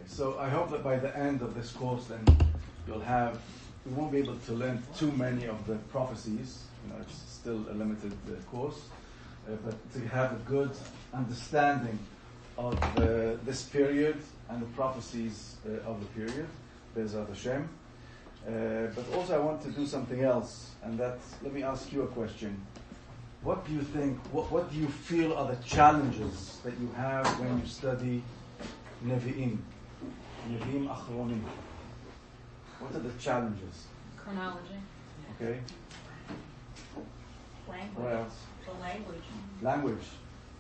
So I hope that by the end of this course, then we won't be able to learn too many of the prophecies. It's still a limited course, but to have a good understanding of this period and the prophecies of the period. Be'ezrat Hashem. But also I want to do something else, and let me ask you a question. What do you think, what do you feel are the challenges that you have when you study Nevi'im Achronim? What are the challenges? Chronology. Okay. Language. What else? The language. Language.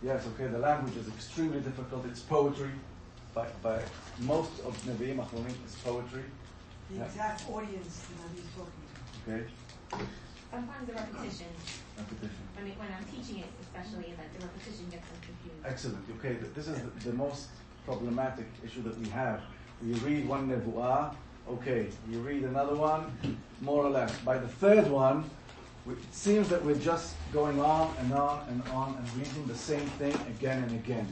Yes, okay, the language is extremely difficult. It's poetry. By most of Nevi'im Achronim is poetry. The exact audience that he's talking to. Okay. Sometimes the repetition. Repetition. When I'm teaching it, especially, that the repetition gets them confused. Excellent. Okay, this is the most problematic issue that we have. You read one nevuah, okay. You read another one, more or less. By the third one, it seems that we're just going on and on and on and reading the same thing again and again.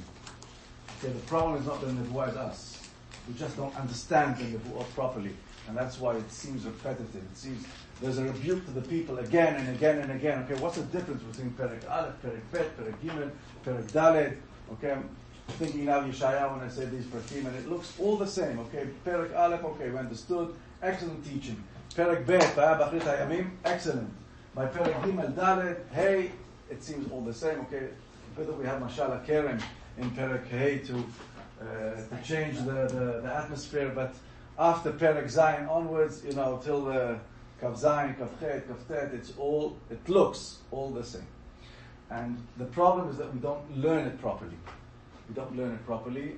Okay, the problem is not the nevuah, it's us. We just don't understand the nevuah properly. And that's why it seems repetitive. It seems there's a rebuke to the people again and again and again. Okay, what's the difference between Perek Aleph, Perek Bet, Perek Gimel, Perek Dalet? Okay, I'm thinking now Yeshayahu when I say these Perakim, and it looks all the same. Okay, Perek Aleph, okay, we understood. Excellent teaching. Perek Bet, Vaya Bachrit Hayamim, excellent. By Perek Gimel, Dalet, Hey, it seems all the same. Okay, whether we have Mashal HaKerem in Perek Hey to change the atmosphere, but after Perek Zayin onwards, till Kav Zayin, Kav Chet, Kav Tet, it looks all the same. And the problem is that we don't learn it properly.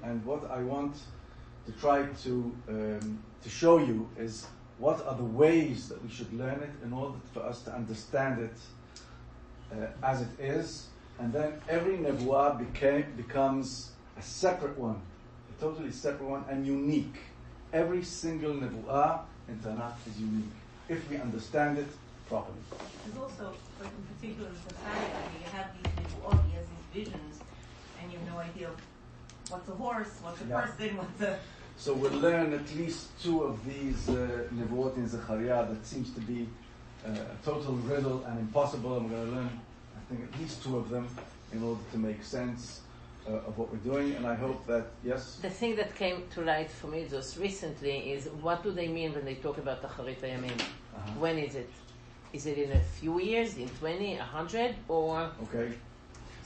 And what I want to try to show you is what are the ways that we should learn it in order for us to understand it as it is. And then every nevuah becomes a separate one, a totally separate one and unique. Every single nevuah in Tanakh is unique, if we understand it properly. There's also, like in particular in society, you have these nevuot, he has these visions, and you have no idea what's a horse, what's a person, what's a... So we'll learn at least two of these nevuot in Zechariah that seems to be a total riddle and impossible. I'm going to learn, I think, at least two of them in order to make sense of what we're doing, and I hope that, yes? The thing that came to light for me just recently is what do they mean when they talk about Acharit Hayamim? When is it? Is it in a few years, in 20, 100, or... Okay.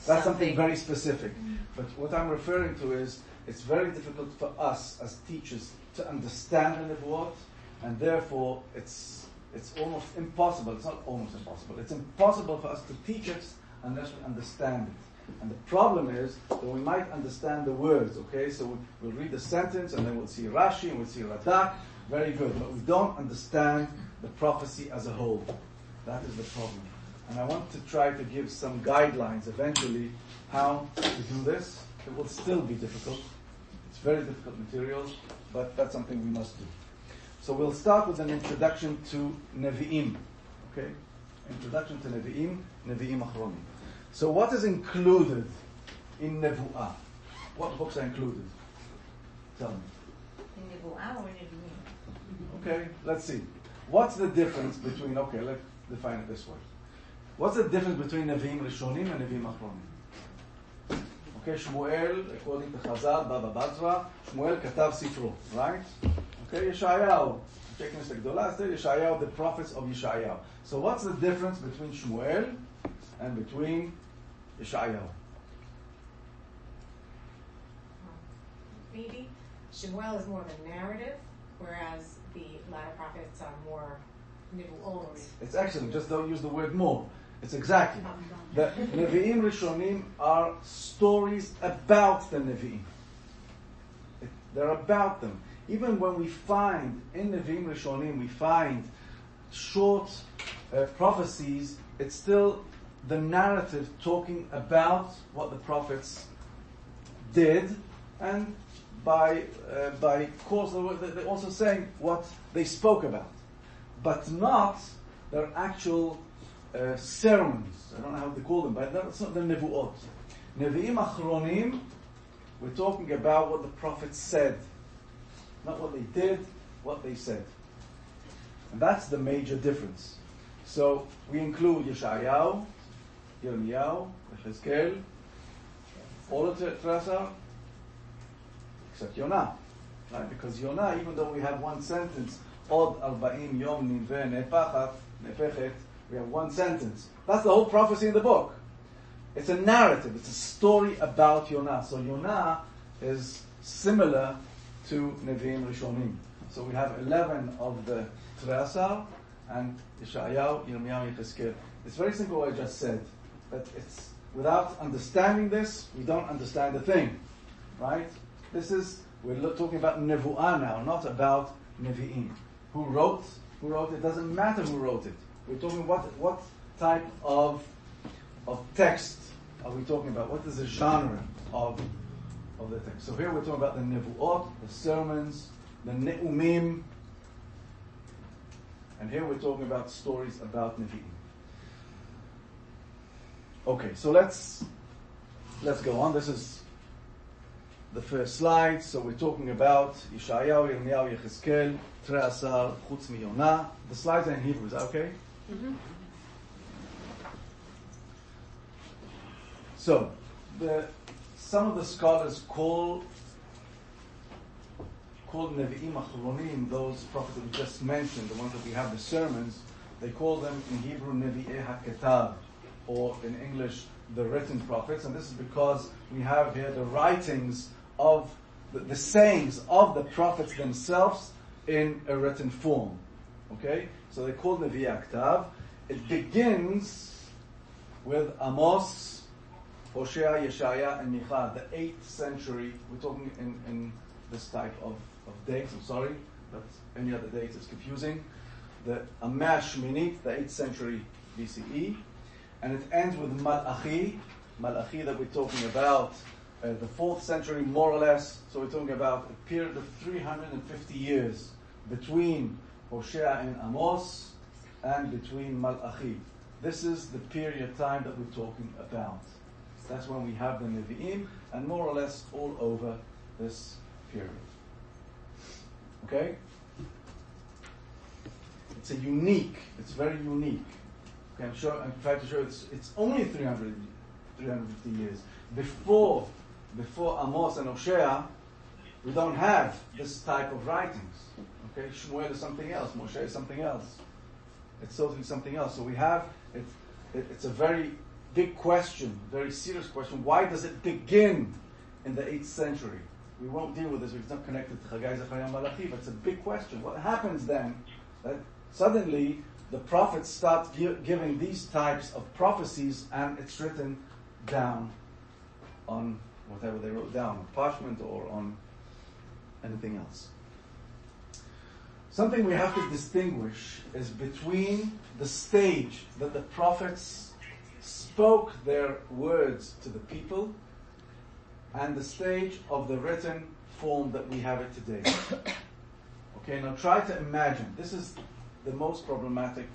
That's something very specific. But what I'm referring to is, it's very difficult for us as teachers to understand the Nebuot, and therefore it's almost impossible. It's not almost impossible. It's impossible for us to teach it unless we understand it. And the problem is that we might understand the words, okay? So we'll read the sentence, and then we'll see Rashi, and we'll see Radak. Very good. But we don't understand the prophecy as a whole. That is the problem. And I want to try to give some guidelines eventually how to do this. It will still be difficult. It's very difficult material, but that's something we must do. So we'll start with an introduction to Nevi'im. Okay? Introduction to Nevi'im Achronim. So what is included in Nevu'ah? What books are included? Tell me. In Nevu'ah or Nevi'im? Okay, let's see. What's the difference between, let's define it this way. What's the difference between Nevi'im Rishonim and Nevi'im Achronim? Okay, Shmuel, according to Chazal, Baba Bazra, Shmuel katav sifro, right? Okay, Yeshayahu. Taking this Gdolah, Yeshayahu, the prophets of Yeshayahu. So what's the difference between Shmuel and between Yeshayahu? Maybe Shemuel is more of a narrative, whereas the latter prophets are more nivuot. It's excellent. Just don't use the word more. It's exactly. The Nevi'im Rishonim are stories about the Nevi'im. They're about them. Even when we find in Nevi'im Rishonim, we find short prophecies, it's still the narrative talking about what the prophets did, and by course they're also saying what they spoke about, but not their actual sermons. I don't know how to call them, but that's not the nevuot. Nevi'im Achronim, we're talking about what the prophet said. Not what they did, what they said. And that's the major difference. So we include Yeshayahu, Yirmiyahu, Yechezkel, all of the Trasa, except Yonah. Right? Because Yonah, even though we have one sentence, Od 40 Yom Niveh Nefechet, we have one sentence. That's the whole prophecy in the book. It's a narrative, it's a story about Yonah. So Yonah is similar to Nevi'im Rishonim. So we have 11 of the Trasa and Yeshayahu, Yirmiyahu, Yechezkel. It's very simple what I just said. That it's without understanding this, we don't understand the thing. Right? We're talking about Nevu'ah now, not about Nevi'im. Who wrote it? Doesn't matter who wrote it. We're talking what type of text are we talking about? What is the genre of the text? So here we're talking about the Nevu'ot, the sermons, the Ne'umim, and here we're talking about stories about Nevi'im. Okay, so let's go on. This is the first slide. So we're talking about Yeshayahu, Yirmiyahu, Yechezkel, Tre'asar, Chutz Miyonah. The slides are in Hebrew. Is that okay? Mm-hmm. So, some of the scholars call Nevi'im Achronim, those prophets that we just mentioned, the ones that we have the sermons, they call them in Hebrew Nevi'eh HaKetab, or in English, the written prophets. And this is because we have here the writings of the sayings of the prophets themselves in a written form. Okay? So they're called Nevi'eh HaKetab. It begins with Amos, Hosea, Yeshaya, and Micha, the 8th century. We're talking in this type of dates. I'm sorry, but any other date is confusing. The Ameh Shminit, the 8th century BCE. And it ends with Malachi that we're talking about, the 4th century more or less. So we're talking about a period of 350 years between Hosea and Amos and between Malachi. This is the period of time that we're talking about. That's when we have the Nevi'im, and more or less all over this period. Okay? It's very unique. Okay, I'm trying to show it's only 350 years. Before Amos and Hosea, we don't have this type of writings. Okay, Shmuel is something else, Moshe is something else. It's totally something else. So we have, it's a very big question, very serious question. Why does it begin in the 8th century? We won't deal with this, it's not connected to Chagai, Zechariah, Malachi, but it's a big question. What happens then? That suddenly the prophets start giving these types of prophecies, and it's written down on whatever they wrote down, on parchment or on anything else. Something we have to distinguish is between the stage that the prophets spoke their words to the people and the stage of the written form that we have it today. Okay, now try to imagine, this is the most problematic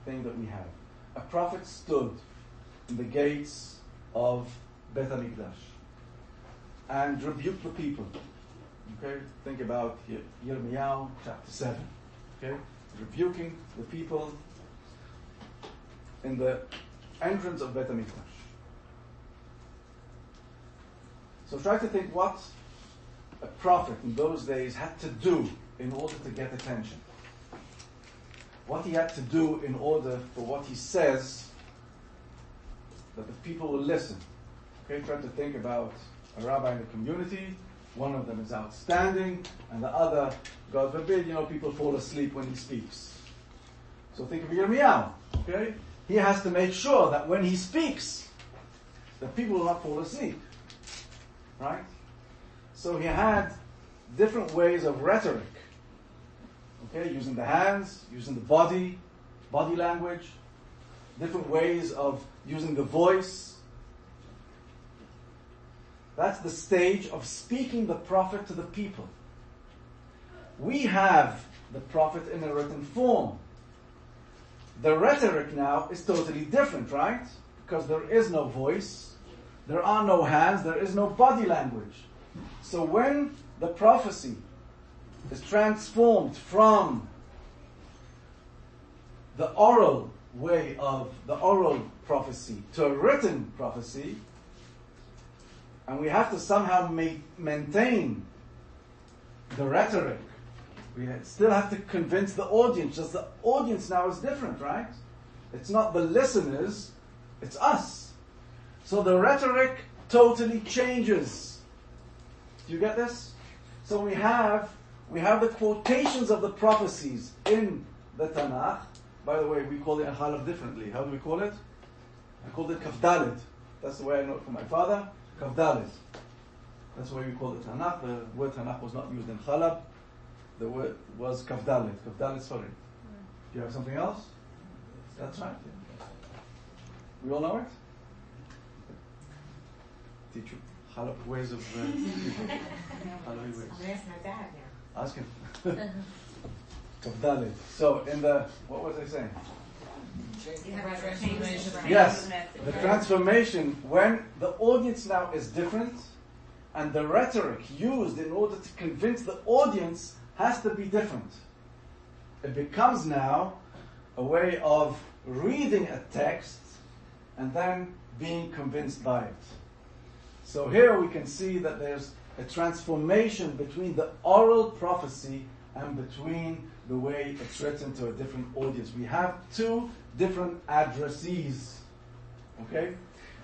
thing that we have. A prophet stood in the gates of Beit HaMikdash and rebuked the people. Okay, think about Yirmiyahu chapter 7. Okay, rebuking the people in the entrance of Beit HaMikdash. So try to think what a prophet in those days had to do in order to get attention. What he had to do in order for what he says that the people will listen. Okay, try to think about a rabbi in the community. One of them is outstanding, and the other, God forbid, people fall asleep when he speaks. So think of Yirmiyahu, okay? He has to make sure that when he speaks, the people will not fall asleep. Right? So he had different ways of rhetoric. Okay, using the hands, using the body language, different ways of using the voice. That's the stage of speaking the prophet to the people. We have the prophet in a written form. The rhetoric now is totally different, right? Because there is no voice, there are no hands, there is no body language. So when the prophecy is transformed from the oral way of the oral prophecy to a written prophecy, and we have to somehow maintain the rhetoric. We still have to convince the audience, just the audience now is different, right? It's not the listeners, it's us. So the rhetoric totally changes. Do you get this? So we have the quotations of the prophecies in the Tanakh. By the way, we call it in Chalaf differently. How do we call it? I called it Kafdalit. That's the way I know it from my father. Kafdalit. That's why we call it Tanakh. The word Tanakh was not used in Chalaf. The word was Kafdalit. Kafdalit, sorry. Do you have something else? That's right. Yeah. We all know it? Teach you Chalaf ways of Halabi ways. I'm gonna ask my dad now. Ask him. Kafdalit. So in the, what was I saying? Yes, the transformation when the audience now is different, and the rhetoric used in order to convince the audience has to be different. It becomes now a way of reading a text and then being convinced by it. So here we can see that there's a transformation between the oral prophecy and between the way it's written to a different audience. We have two different addressees. Okay?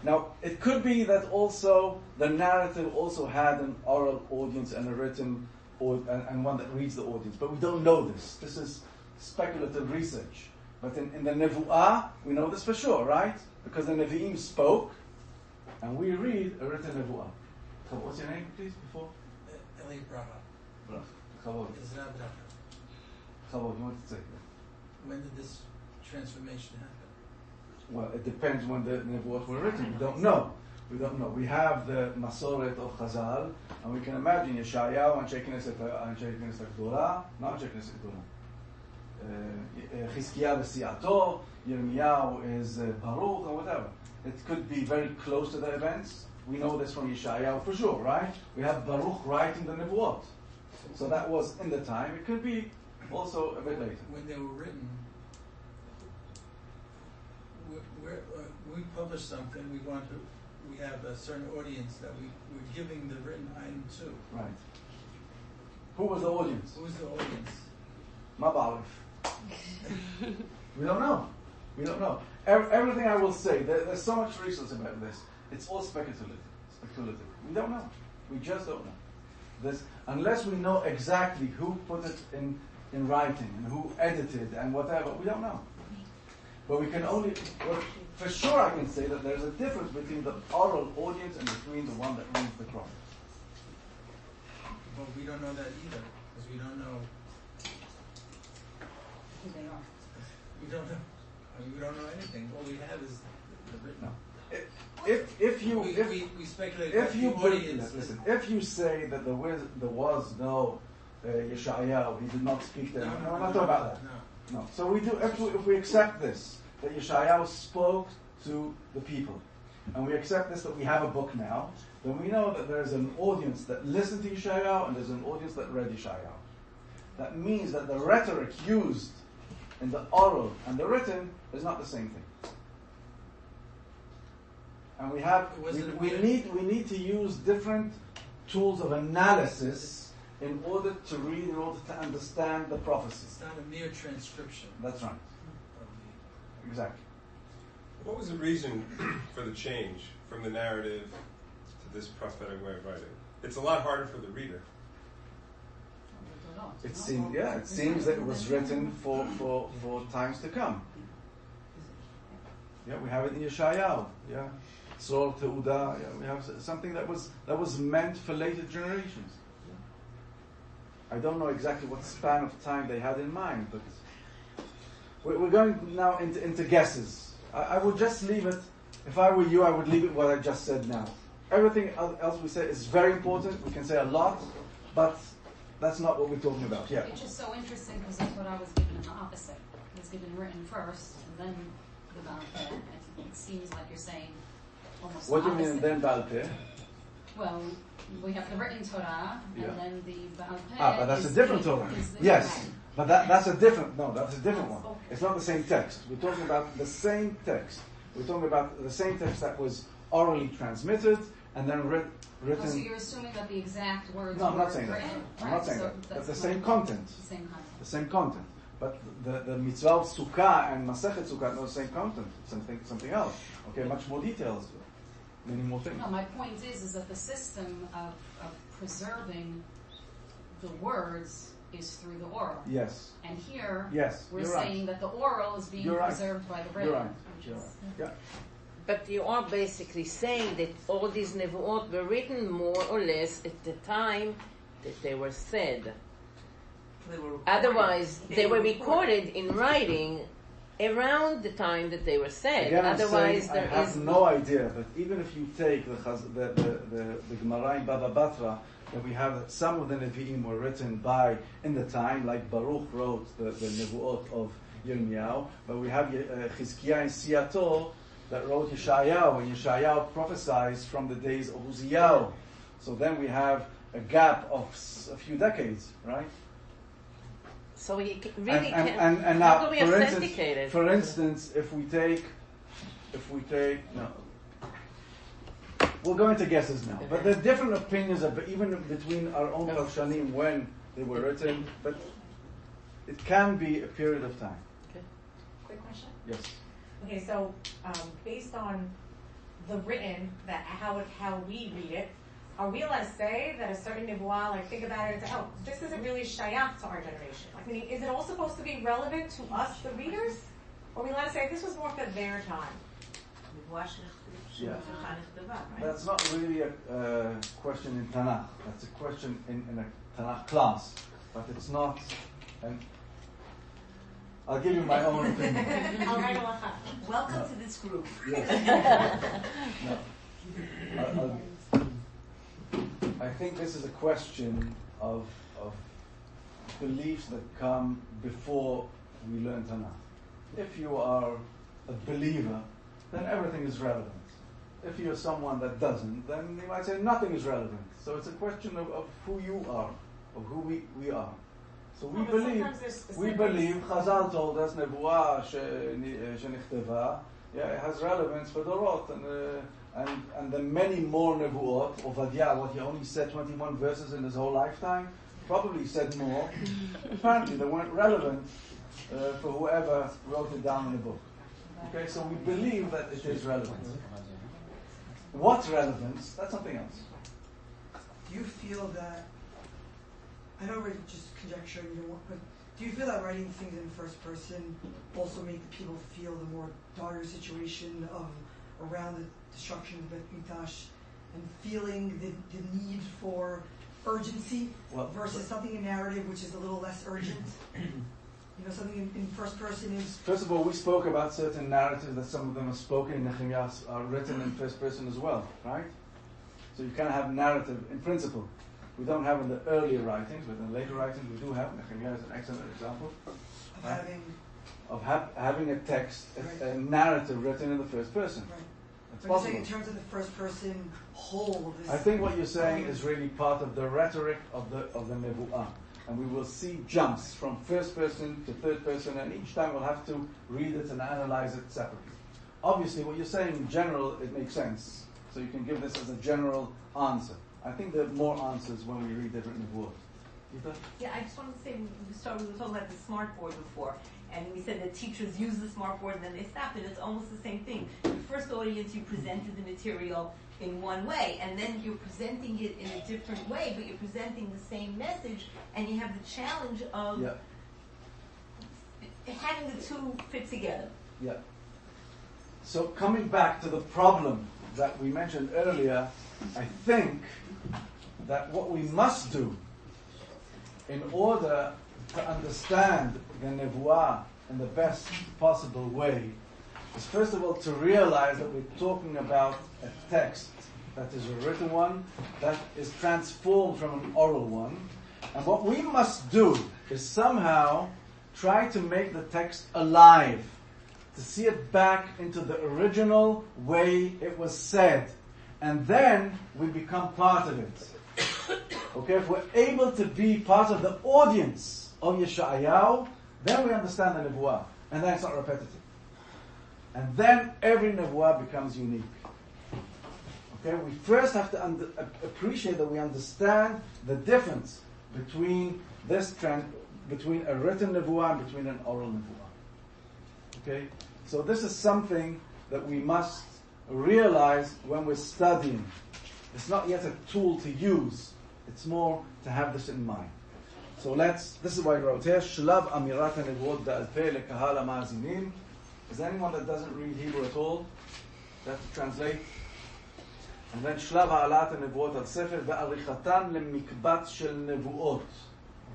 Now, it could be that also the narrative also had an oral audience and a written and one that reads the audience. But we don't know this. This is speculative research. But in the Nevu'ah, we know this for sure, right? Because the Nevi'im spoke, and we read a written Nevu'ah. So what's your name, please, before? Elie, Rabbi. Chavod, you want to say? When did this transformation happen? Well, it depends when the Nevuot were written. We don't know. We don't know. We have the Masoret of Chazal, and we can imagine Yeshayahu, Anshe Knesset Gdolah, not Anshe Knesset Gdolah. Chizkiah v'siato, Yirmiyahu is Baruch, or whatever. It could be very close to the events. We know this from Yeshayahu for sure, right? We have Baruch writing the Nevuot. So that was in the time. It could be also a bit later. When they were written, we publish something, we have a certain audience that we're giving the written item to. Right. Who was the audience? Who was the audience? Ma ba'arif. We don't know. We don't know. Everything I will say, there's so much research about this. It's all speculative. We don't know. We just don't know. Unless we know exactly who put it in writing and who edited and whatever, we don't know. But we can only, for sure I can say that there's a difference between the oral audience and between the one that reads the Quran. Well, we don't know that either, because we don't know Who they are. We don't know. We don't know anything. All we have is the written. No. We speculate. If you say that there was no Yeshayahu, he did not speak there. No, we're not talking about that. No. So we do. If we accept this, that Yeshayahu spoke to the people, and we accept this that we have a book now, then we know that there's an audience that listened to Yeshayahu and there's an audience that read Yeshayahu. That means that the rhetoric used in the oral and the written is not the same thing. And we need to use different tools of analysis in order to read, in order to understand the prophecy. It's not a mere transcription. That's right. Exactly. What was the reason for the change from the narrative to this prophetic way of writing? It's a lot harder for the reader. It seems that it was written for times to come. Yeah, we have it in Yeshayahu. Yeah, Tzor Teudah. Yeah, we have something that was meant for later generations. I don't know exactly what span of time they had in mind, but we're going now into guesses. I would just leave it. If I were you, I would leave it what I just said now. Everything else we say is very important. We can say a lot, but that's not what we're talking about. Yeah. It's just so interesting because that's what I was given in the opposite. It was given written first, and then the Baal Peh. It seems like you're saying almost What the do you mean opposite. then Baal Peh? Well, we have the written Torah, Yeah. and then the Baal Peh. But that's a different Torah. Yes, but that's a different one. It's not the same text. We're talking about the same text. We're talking about the same text that was orally transmitted and then written. Oh, so you're assuming that the exact words No, I'm were not saying that. written? I'm not saying so that. But that's the my same point. content. The same content. The same content. But the mitzvah of Sukkah and Masechet Sukkah are not the same content. Something else. Okay, much more details. Many more things. No, my point is that the system of preserving the words is through the oral. Yes. And here, Yes, we're you're right. saying that the oral is being You're right. preserved by the written. You're right. Which You're is, right. Yeah. But you are basically saying that all these nevuot were written more or less at the time that they were said. They were recorded. Otherwise, they were recorded in writing around the time that they were said. Again, I'm Otherwise, saying I have no idea. But even if you take the Gemara in Baba Batra, that we have that some of the Nevi'im were written in the time, like Baruch wrote the Nevuot of Yirmiyahu, but we have Chizkiah and Siato that wrote Yeshayahu, and Yeshayahu prophesies from the days of Uziyahu. So then we have a gap of a few decades, right? so you can, And how now, do we for authenticate it? For instance, if we take, no, we're going to guesses now. But there are different opinions even between our own Parshanim when they were written. But it can be a period of time. Quick question. Yes. Okay, so based on the written, that how we read it, are we allowed to say that a certain nivuah, like think about it, this isn't really shayach to our generation? Like, meaning, is it all supposed to be relevant to us, the readers? Or are we allowed to say this was more for their time? Yeah. Right? That's not really a question in Tanakh. That's a question in a Tanakh class. But it's not. And I'll give you my own opinion. I'll write a lacha. Welcome to this group. Yes. No. I think this is a question of beliefs that come before we learn Tanakh. If you are a believer, then everything is relevant. If you're someone that doesn't, then you might say nothing is relevant. So it's a question of who you are, of who we are. So we believe, Chazal told us, Nebuah shenichteva, it has relevance for Dorot, and the many more Nebuot, Ovadia, what he only said 21 verses in his whole lifetime, probably said more. Apparently they weren't relevant for whoever wrote it down in the book. Okay, so we believe that it is relevant. What relevance? That's something else. Do you feel that, I know we're just conjecturing, but do you feel that writing things in first person also make the people feel the more dire situation of around the destruction of Beit Mikdash and feeling the need for urgency versus something in narrative which is a little less urgent? Something in first person is... First of all, we spoke about certain narratives that some of them are spoken in Nehemiah are written in first person as well, right? So you can have narrative in principle. We don't have in the earlier writings, but in later writings we do have. Nehemiah is an excellent example. Of having a text, a narrative written in the first person. Right. It's But you're possible. saying in terms of the first person whole... I think what you're saying is really part of the rhetoric of the Nebu'ah. And we will see jumps from first person to third person, and each time we'll have to read it and analyze it separately. Obviously, what you're saying in general, it makes sense. So you can give this as a general answer. I think there are more answers when we read different Nebuot. Yeah, I just wanted to say, we were talking about the smart board before, and we said that teachers use the smart board and then they stopped it. It's almost the same thing. The first audience, you presented the material in one way, and then you're presenting it in a different way, but you're presenting the same message, and you have the challenge of having the two fit together. Yeah. So coming back to the problem that we mentioned earlier, I think that what we must do in order to understand the Nebuah in the best possible way is first of all to realize that we're talking about a text that is a written one, that is transformed from an oral one. And what we must do is somehow try to make the text alive, to see it back into the original way it was said, and then we become part of it. Okay, if we're able to be part of the audience of Yeshayahu, then we understand the Nebuah, and then it's not repetitive. And then every Nebuah becomes unique. Okay, we first have to appreciate that we understand the difference between between a written Nebuah and between an oral Nebuah. Okay, so this is something that we must realize when we're studying. It's not yet a tool to use. It's more to have this in mind. So this is why I wrote here, Shlav Amirat HaNebuot Ba'al Peh LeKahal HaMa'azinim. Is there anyone that doesn't read Hebrew at all? You have to translate. And then Shlav Ha'alat HaNebuot Al Sefer Ve'arichatan LeMikbat Shel Nebuot.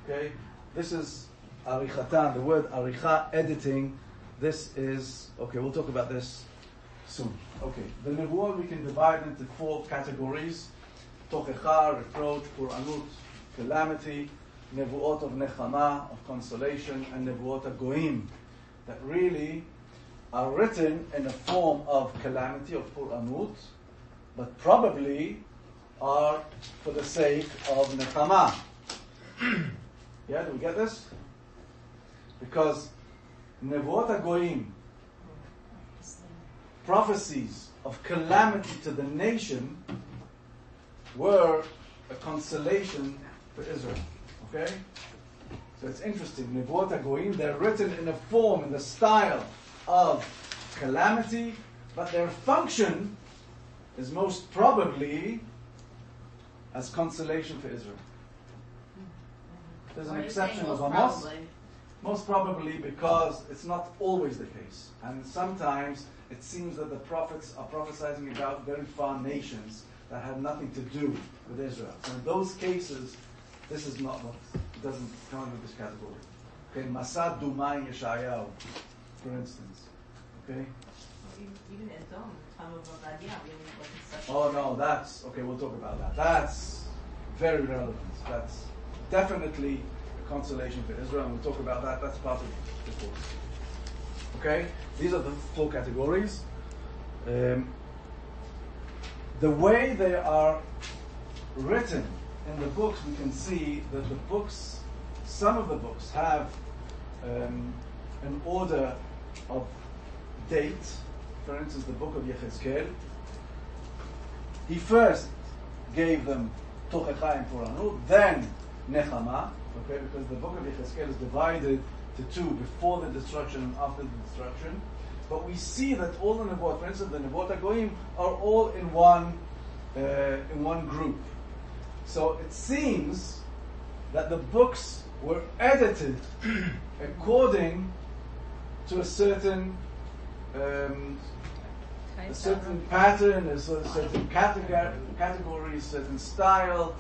Okay? This is Arichatan, the word Aricha, editing. This is, okay, we'll talk about this soon. Okay, the Nebuah we can divide into 4 categories. Tochecha, reproach, Puranut, calamity, Nebuot of Nechama, of consolation, and Nebuot HaGoim, that really are written in a form of calamity, of Puranut, but probably are for the sake of Nechama. Yeah, do we get this? Because Nebuot HaGoim, prophecies of calamity to the nation, were a consolation for Israel. Okay? So it's interesting. Nebuot HaGoim, they're written in a form, in the style of calamity, but their function is most probably as consolation for Israel. There's an exception of Amos. Most probably because it's not always the case. And sometimes it seems that the prophets are prophesying about very far nations that had nothing to do with Israel. So in those cases, this is not what, it doesn't come into this category. Okay, Masad Dumai Yeshayahu, for instance. Okay? Even Edom, the time of Ovadia, really wasn't such Oh no, that's, okay, we'll talk about that. That's very relevant. That's definitely a consolation for Israel, and we'll talk about that. That's part of the course. Okay? These are the 4 categories. The way they are written in the books, we can see that the books, some of the books have an order of date. For instance, the book of Yechezkel. He first gave them Tochecha and Puranut, then Nechama, okay, because the book of Yechezkel is divided to 2, before the destruction and after the destruction. But we see that all the Nebuot, for instance, the Nebuot HaGoim, are all in one group. So it seems that the books were edited according to a certain pattern, a certain category, a certain style.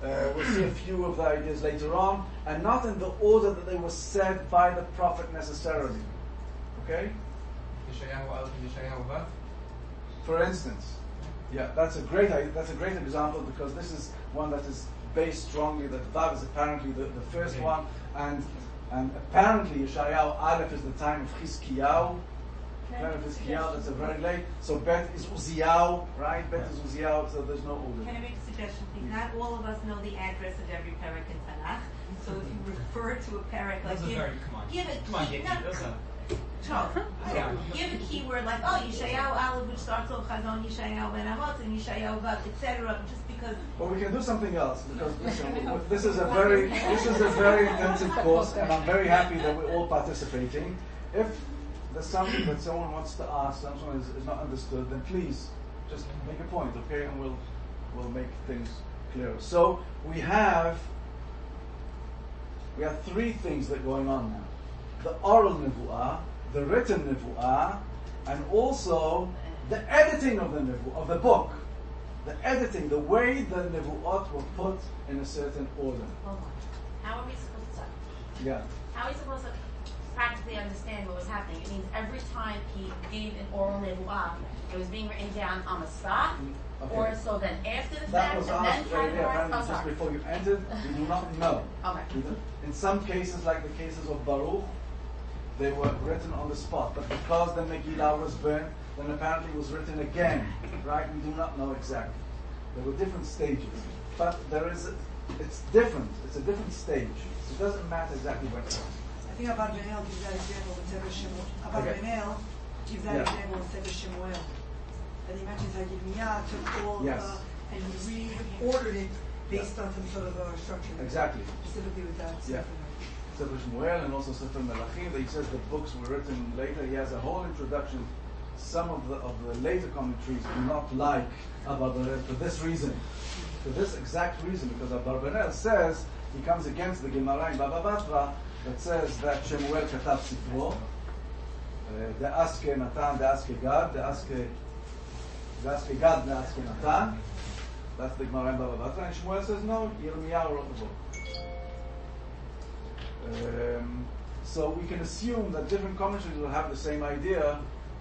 We'll see a few of the ideas later on, and not in the order that they were said by the prophet necessarily. Okay? For instance, yeah, that's a great example, because this is one that is based strongly that Vav is apparently the first one, and apparently Yeshayahu Aleph is the time of Chizkiyahu. That's a very late. So Bet is Uziyahu, right? Bet is Uziyahu, so there's no order. Can I make a suggestion, please? Not all of us know the address of every parak in Tanakh. So if you refer to a parak, like give a keyword like, Yeshayahu Aleph, which starts off Chazon, Yeshayahu Ben Amos, and Yeshayahu Vav, etc. Just because. But we can do something else, because listen, this is a very intensive course, and I'm very happy that we're all participating. If there's something that someone wants to ask, someone is not understood, then please just make a point, okay? And we'll make things clearer. So we have 3 things that are going on now: the oral nevuah, the written nevuah, and also the editing of the nevuah, of the book. The editing, the way the nevuot were put in a certain order. Hold on. How are we supposed to? Yeah. How are we supposed to practically understand what was happening? It means every time he gave an oral nevuah, it was being written down on the spot, Okay. or so then after the That fact, was and then asked earlier, apparently categorized. just before you entered. We do not know. Okay. In some cases, like the cases of Baruch, they were written on the spot. But because the Megillah was burned, then apparently it was written again, right? We do not know exactly. There were different stages, but it's different. It's a different stage. So it doesn't matter exactly where it's from. I think Abba Benel gives that example with Sefer Shemuel. Abba Benel gives that example with Sefer Shemuel. And he mentions how Yirmiyah took all and he reordered it based on some sort of structure. Exactly. Specifically with that. Yeah. Sefer Shemuel and also Sefer Melachim. He says the books were written later. He has a whole introduction. Some of the later commentaries do not like Abba Benel for this reason. For this exact reason, because Abba Benel says he comes against the Gemara in Baba Batra that says that Shemuel katav sifro, de'aske Natan, de'aske Gad, de'aske Gad, de'aske Natan. That's the Gemara in Baba Batra. And Shemuel says no, Yirmiyahu wrote the book. So we can assume that different commentaries will have the same idea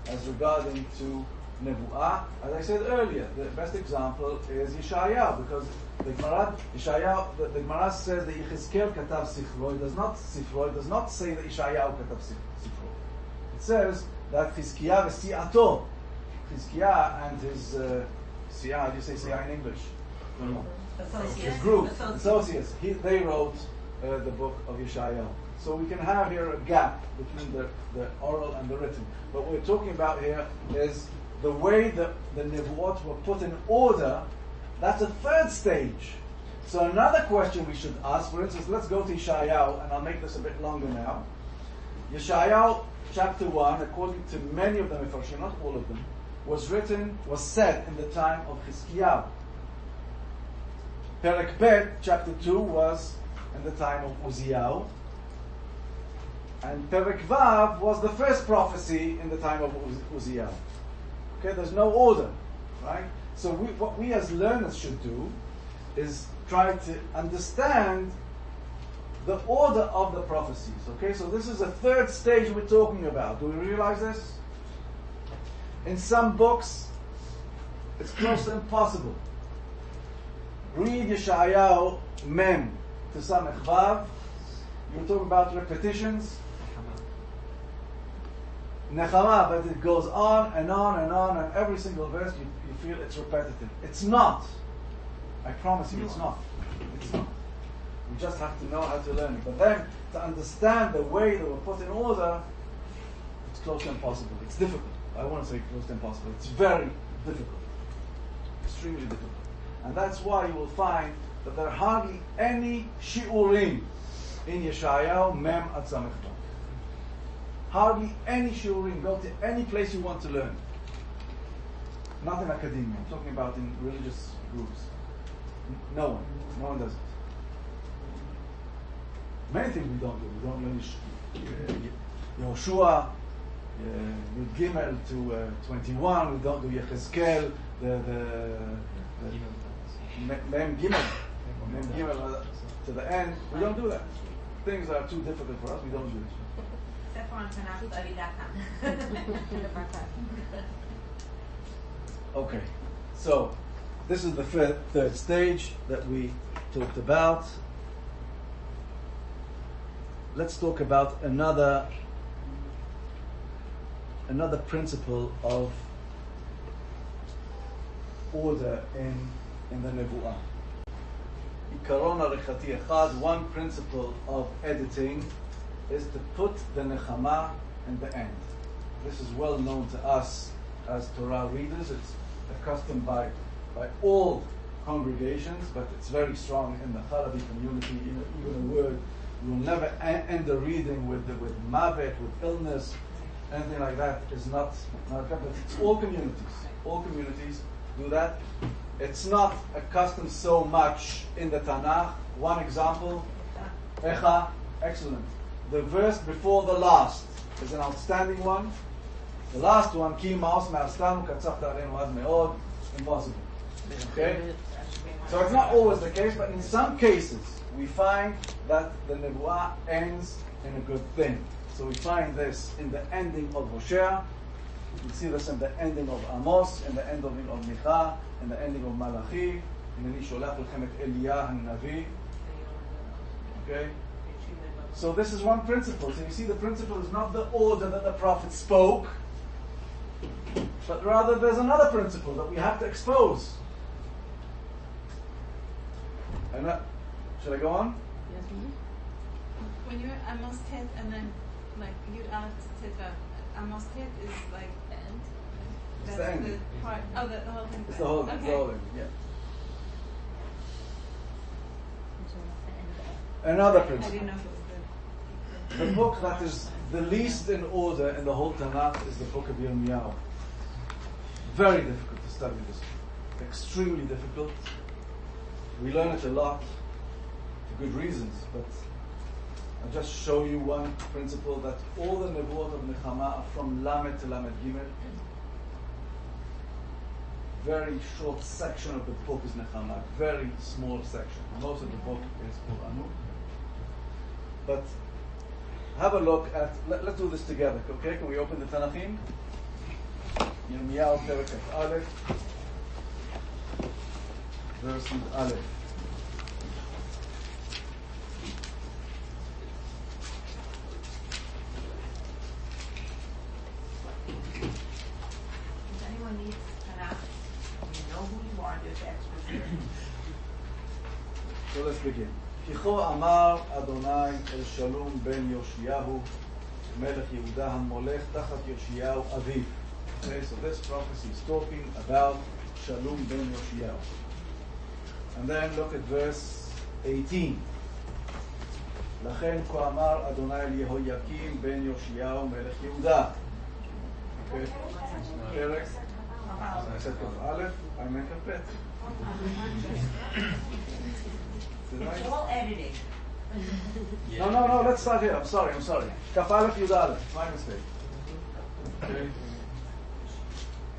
as regarding to Nebu'ah. As I said earlier, the best example is Yeshayahu, because the Gemara says that Yechezkel katav sifro. It does not say that Yeshayahu katav sifro. It says that Chizkiah v'si'ato, Chizkiah and his siyah, how do you say siyah in English? No. His group, associates, they wrote the book of Yeshayahu. So we can have here a gap between the oral and the written. What we're talking about here is the way the Nevuot were put in order. That's a third stage. So another question we should ask, for instance, let's go to Yeshayahu, and I'll make this a bit longer now. Yeshayahu chapter 1, according to many of the Mefarshim, not all of them, was said in the time of Chizkiyahu. Perek Bet, chapter 2, was in the time of Uziyahu. And Perek Vav was the first prophecy in the time of Uziyahu. Okay, there's no order, right? So what we as learners should do is try to understand the order of the prophecies. Okay, so this is a third stage we're talking about. Do we realize this? In some books, it's close to impossible. Read Yeshayahu Mem to Samech Vav. You're talking about repetitions. Nechama, but it goes on and on and on, and every single verse you feel it's repetitive. It's not. I promise you, it's not. It's not. We just have to know how to learn it. But then, to understand the way they were put in order, it's close to impossible. It's difficult. I want to say close to impossible. It's very difficult. Extremely difficult. And that's why you will find that there are hardly any shi'urim in Yeshayahu Mem at Samech Vav. Hardly any shiurim. Go to any place you want to learn. Not in academia. I'm talking about in religious groups. No one does it. Many things we don't do. We don't learn Yehoshua, Yud Gimel to 21. We don't do Yechezkel, the Mem Gimel to the end. We don't do that. Things that are too difficult for us, we don't do it. Okay, so this is the third stage that we talked about. Let's talk about another principle of order in the Nebu'ah. Ikaron Arichati Echad, one principle of editing is to put the nechama in the end. This is well known to us as Torah readers. It's a custom by all congregations, but it's very strong in the Harabi community. Even a word, you will never end a reading with mavet, with illness, anything like that is not but it's all communities. All communities do that. It's not a custom so much in the Tanakh. One example, Echa, excellent. The verse before the last is an outstanding one. The last one, Ki ma'os me'astanu katzachta aleinu ad me'od, impossible. Okay? So it's not always the case, but in some cases, we find that the Nebu'ah ends in a good thing. So we find this in the ending of Hosea, we see this in the ending of Amos, in the ending of Micha, in the ending of Malachi, in the Sholach Lechem et Eliyah HaNavi. Okay? So this is one principle. So you see, the principle is not the order that the prophet spoke. but rather there's another principle that we have to expose. And should I go on? Yes, When you're Amos Tet and then like Yud Aleph Teta, Amos Tet is like the end. It's That's the ending. part. Oh, the whole thing. It's the whole, Okay. it's the whole thing, yeah. Another I principle. didn't know if it was The book that is the least in order in the whole Tanakh is the book of Yirmiyahu. Very difficult to study this book. Extremely difficult. We learn it a lot for good reasons, but I'll just show you one principle that all the Nebuot of Nechama are from Lamed to Lamed Gimel. Very short section of the book is Nechama, very small section. Most of the book is Qur'anu. But have a look at, let's do this together, okay? Can we open the Tanachim? Yirmiyahu Perek Aleph, verse Aleph. If anyone needs Tanakh, you know who you are, there's extras here. So let's begin. כי כה אמר אדוני אל שלום בן יאשיהו מלך יהודה המולך תחת יאשיהו אביו. Okay, so this prophecy is talking about Shalom ben Yoshiyahu. And then look at verse 18. לכן כה אמר אדוני אל יהויקים בן יאשיהו מלך יהודה. Okay, פרק, I said כ"א, I meant כ"ב. It's all editing. No, let's start here. I'm sorry. Kaf Aleph Yud Aleph. It's my mistake. Okay.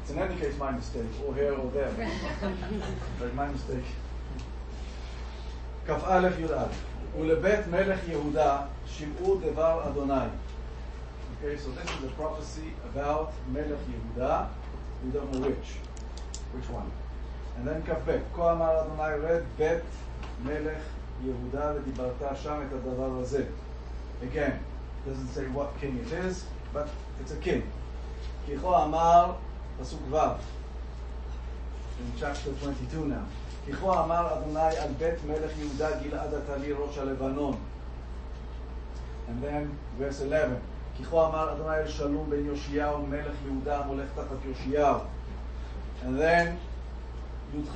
It's in any case my mistake, or here or there. But my mistake. Kaf Aleph Yud Aleph. Ulebet Melech Yehuda Shim'u Devar Adonai. Okay, so this is a prophecy about Melech Yehuda. We don't know which one. And then Kaf Bet. Ko Amar Adonai read Bet מלך יהודה ודיברת שם את הדבר הזה. Again, doesn't say what king it is, but it's a king. כי כה אמר, פסוק ו', in chapter 22 now. כי כה אמר אדוני על בית מלך יהודה גלעד אתה לי ראש הלבנון. And then verse 11. כי כה אמר אדוני אל שלום בן יאשיהו מלך יהודה המולך תחת יאשיהו. And then י"ח,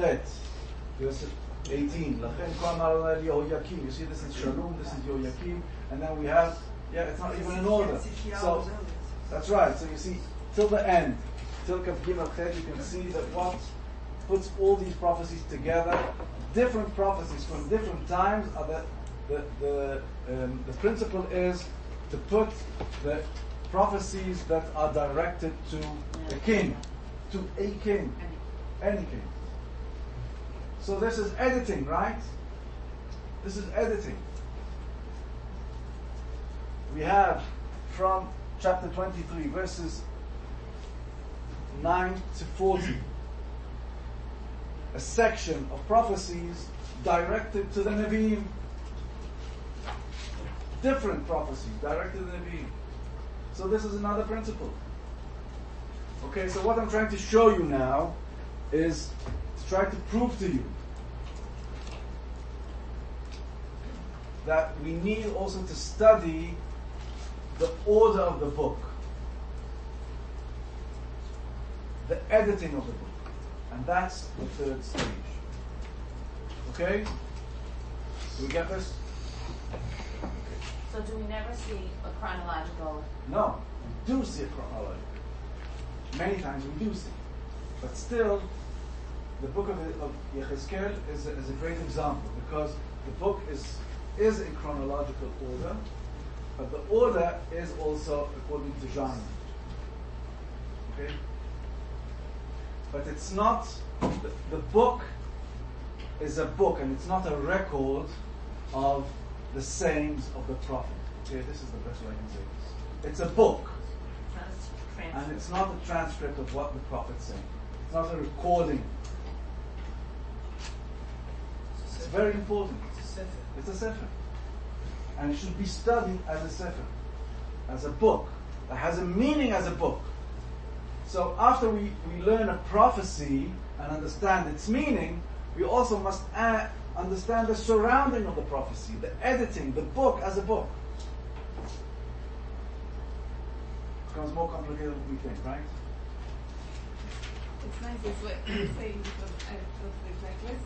verse 18. לכן כה אמר אדוני אל יהויקים. You see, this is Shalom, this is Yehoyakim, and then we have, it's not even in order. So, that's right. So you see, till the end, till Kaf Gimel Chet, you can see that what puts all these prophecies together, different prophecies from different times, are that the principle is to put the prophecies that are directed to a king, any king. So this is editing, right? This is editing. We have from chapter 23, verses 9 to 40, a section of prophecies directed to the Nevi'im. Different prophecies directed to the Nevi'im. So this is another principle. Okay, so what I'm trying to show you now is to try to prove to you that we need also to study the order of the book, the editing of the book, and that's the third stage. Okay? Do we get this? So do we never see a chronological? No, we do see a chronology. Many times we do see, but still, the book of Yechezkel is a great example because the book is in chronological order, but the order is also according to genre. Okay? But it's not, the book is a book and it's not a record of the sayings of the prophet. Okay, this is the best way I can say this. It's a book. And it's not a transcript of what the prophet said. It's not a recording. It's very important. It's a sefer. And it should be studied as a sefer, as a book, that has a meaning as a book. So after we learn a prophecy and understand its meaning, we also must understand the surrounding of the prophecy, the editing, the book as a book. It becomes more complicated than we think, right? It's nice this way you're saying, because I thought it's like this.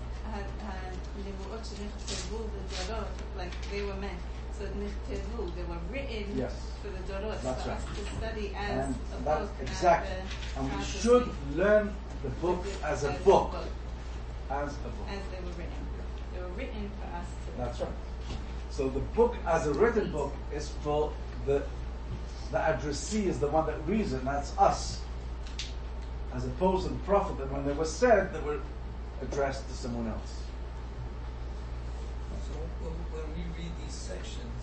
נבואות שנכתבו בדורות, like they were meant. So נכתבו, they were written for the Dorot, That's for right. us to study as And a that, book. exactly. And we prophecy. should learn the book as a book. As a book. As they were written. They were written for us to That's right. So the book as a written book is for the addressee is the one that reads it, and that's us. As opposed to the prophet, that when they were said, they were addressed to someone else. So when we read these sections,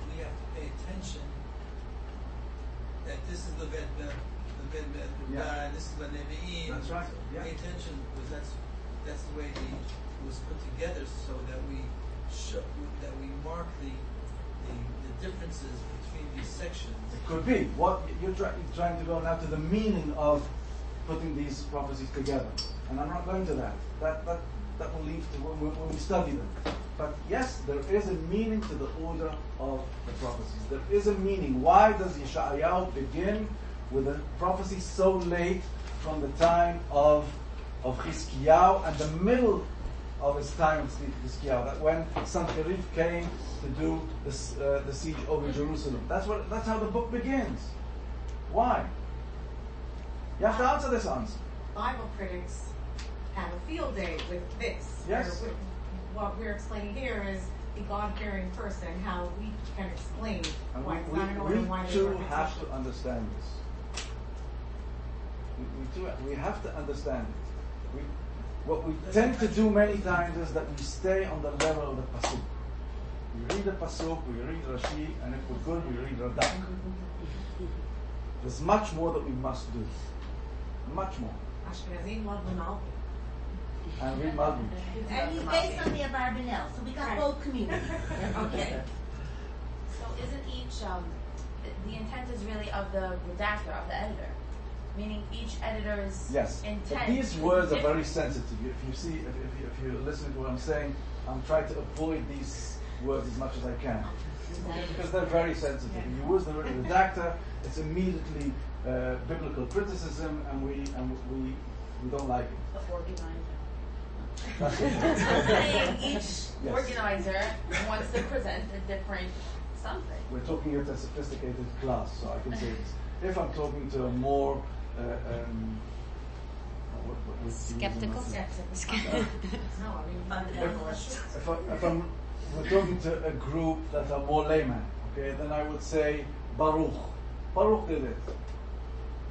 we have to pay attention that this is the Ben this is the Nevi'im. That's right. Yeah. Pay attention, because that's the way it was put together, so that we mark the differences between these sections. It could be. What you're trying to go now to the meaning of putting these prophecies together, and I'm not going to that. That will lead to when we study them. But yes, there is a meaning to the order of the prophecies. There is a meaning. Why does Yeshayahu begin with a prophecy so late from the time of Chizkiyahu and the middle of his time of Chizkiyahu? That when Sancherib came to do the siege over Jerusalem. That's how the book begins. Why? You have to answer this answer. Bible critics have a field day with this. Yes. What we're explaining here is the God-fearing person, how we can explain why it's not in order and why we they too were have to understand this. We have to understand it. What we tend to do many times is that we stay on the level of the pasuk. We read the pasuk, we read Rashi, and if we're good, we read Radak. There's much more that we must do. Much more. Ashkenazim love the Malbim. And read Malbim. And he's based on the Abarbanel, so we got both communities. Okay. So isn't each, the intent is really of the redactor, of the editor? Meaning each editor's intent. But these words are very sensitive. If you see, if you listen to what I'm saying, I'm trying to avoid these words as much as I can. Because they're very sensitive. If you use the word redactor, it's immediately biblical criticism, and we don't like it. The organizer. That's it. Each organizer wants to present a different something. We're talking at a sophisticated class, so I can say this. If I'm talking to a more Skeptical? We're talking to a group that are more layman, okay, then I would say Baruch. Baruch did it.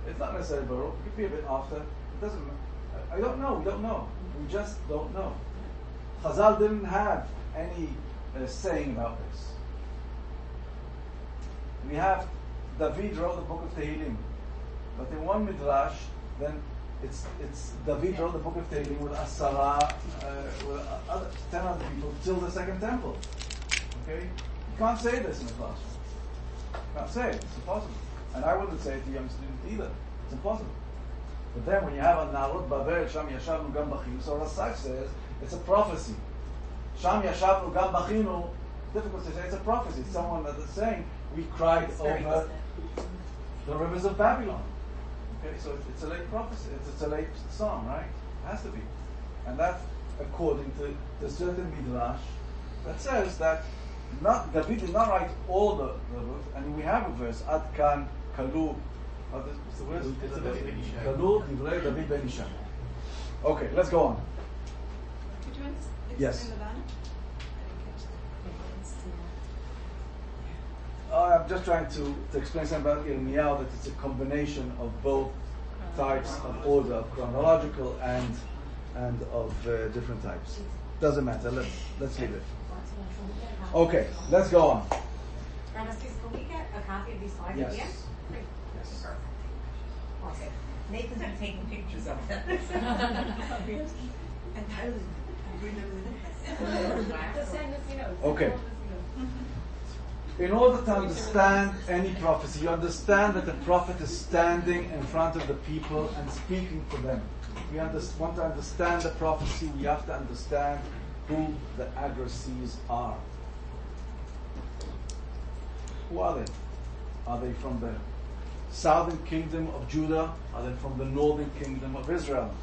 It's not necessarily Baruch. It could be a bit after. It doesn't matter. I don't know. We don't know. We just don't know. Chazal didn't have any saying about this. We have David wrote the book of Tehillim, but in one midrash, then it's David wrote the book of Tehillim with Asara, with 10 other people till the second temple. Okay, you can't say this in a classroom. You can't say it. It's impossible. And I wouldn't say it to young students either. It's impossible. But then when you have a Narut Babel, Sham Yashavnu Gam Bachinu, so Rasach says it's a prophecy. Sham Yashavnu Gam Bachinu, difficult to say, it's a prophecy. It's someone that is saying, we cried over the rivers of Babylon. Okay, so it's a late prophecy. It's a late song, right? It has to be. And that's according to certain midrash that says that David did not write all the books, and we have a verse, Ad Kan Kalu. What's the word? Kalu Divrei David Ben Isham. Okay, let's go on. Could you explain Yes. the banner? I'm just trying to explain something about Yirmiyahu, that it's a combination of both types of order, of chronological and of different types. Doesn't matter. Let's leave it. Okay, let's go on. Assis, can we get a copy of these slides Yes. again? Great. Yes. Perfect. Okay. Nathan's been taking pictures of them. And Tyler, bring them in. Just send us, Okay. In order to understand any prophecy, you understand that the prophet is standing in front of the people and speaking to them. We want to understand the prophecy, we have to understand who the addressees are. Who are they? Are they from the southern kingdom of Judah? Are they from the northern kingdom of Israel?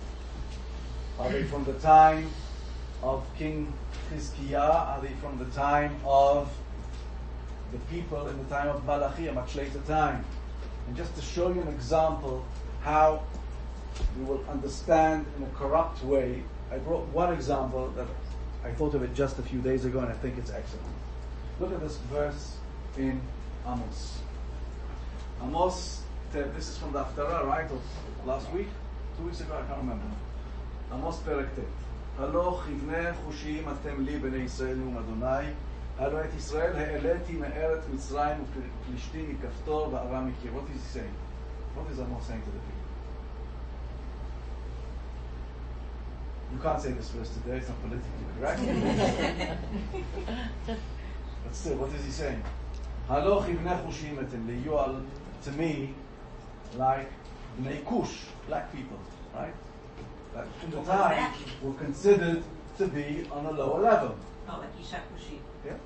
Are they from the time of King Chizkiah? Are they from the time of the people in the time of Malachi, a much later time? And just to show you an example how we will understand in a corrupt way, I brought one example that I thought of it just a few days ago and I think it's excellent. Look at this verse in Amos. Amos, this is from the Haftarah, right? Of last week? 2 weeks ago, I can't remember. Amos Perek Tet. הלא כבני חושים אתם לי בני ישראל נאום אדוני, הלא את ישראל העליתי מארץ מצרים ופלישתים מכפתור וארם מקיר. What is he saying? What is Amos saying to the people? You can't say this verse today, it's not politically correct. But still, what is he saying? הלא כבני חושים אתם לי. You are to me like bnei Kush, black people, right? That in the time were considered to be on a lower level. Oh, like Isha Kushi. Yeah.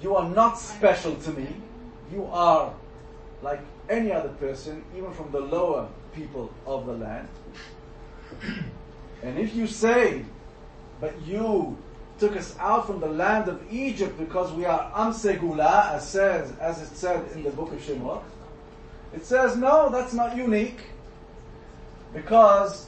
You are not special to me. You are like any other person, even from the lower people of the land. And if you say, but you took us out from the land of Egypt because we are Am Segula, as it said in the book of Shemot, it says, no, that's not unique, because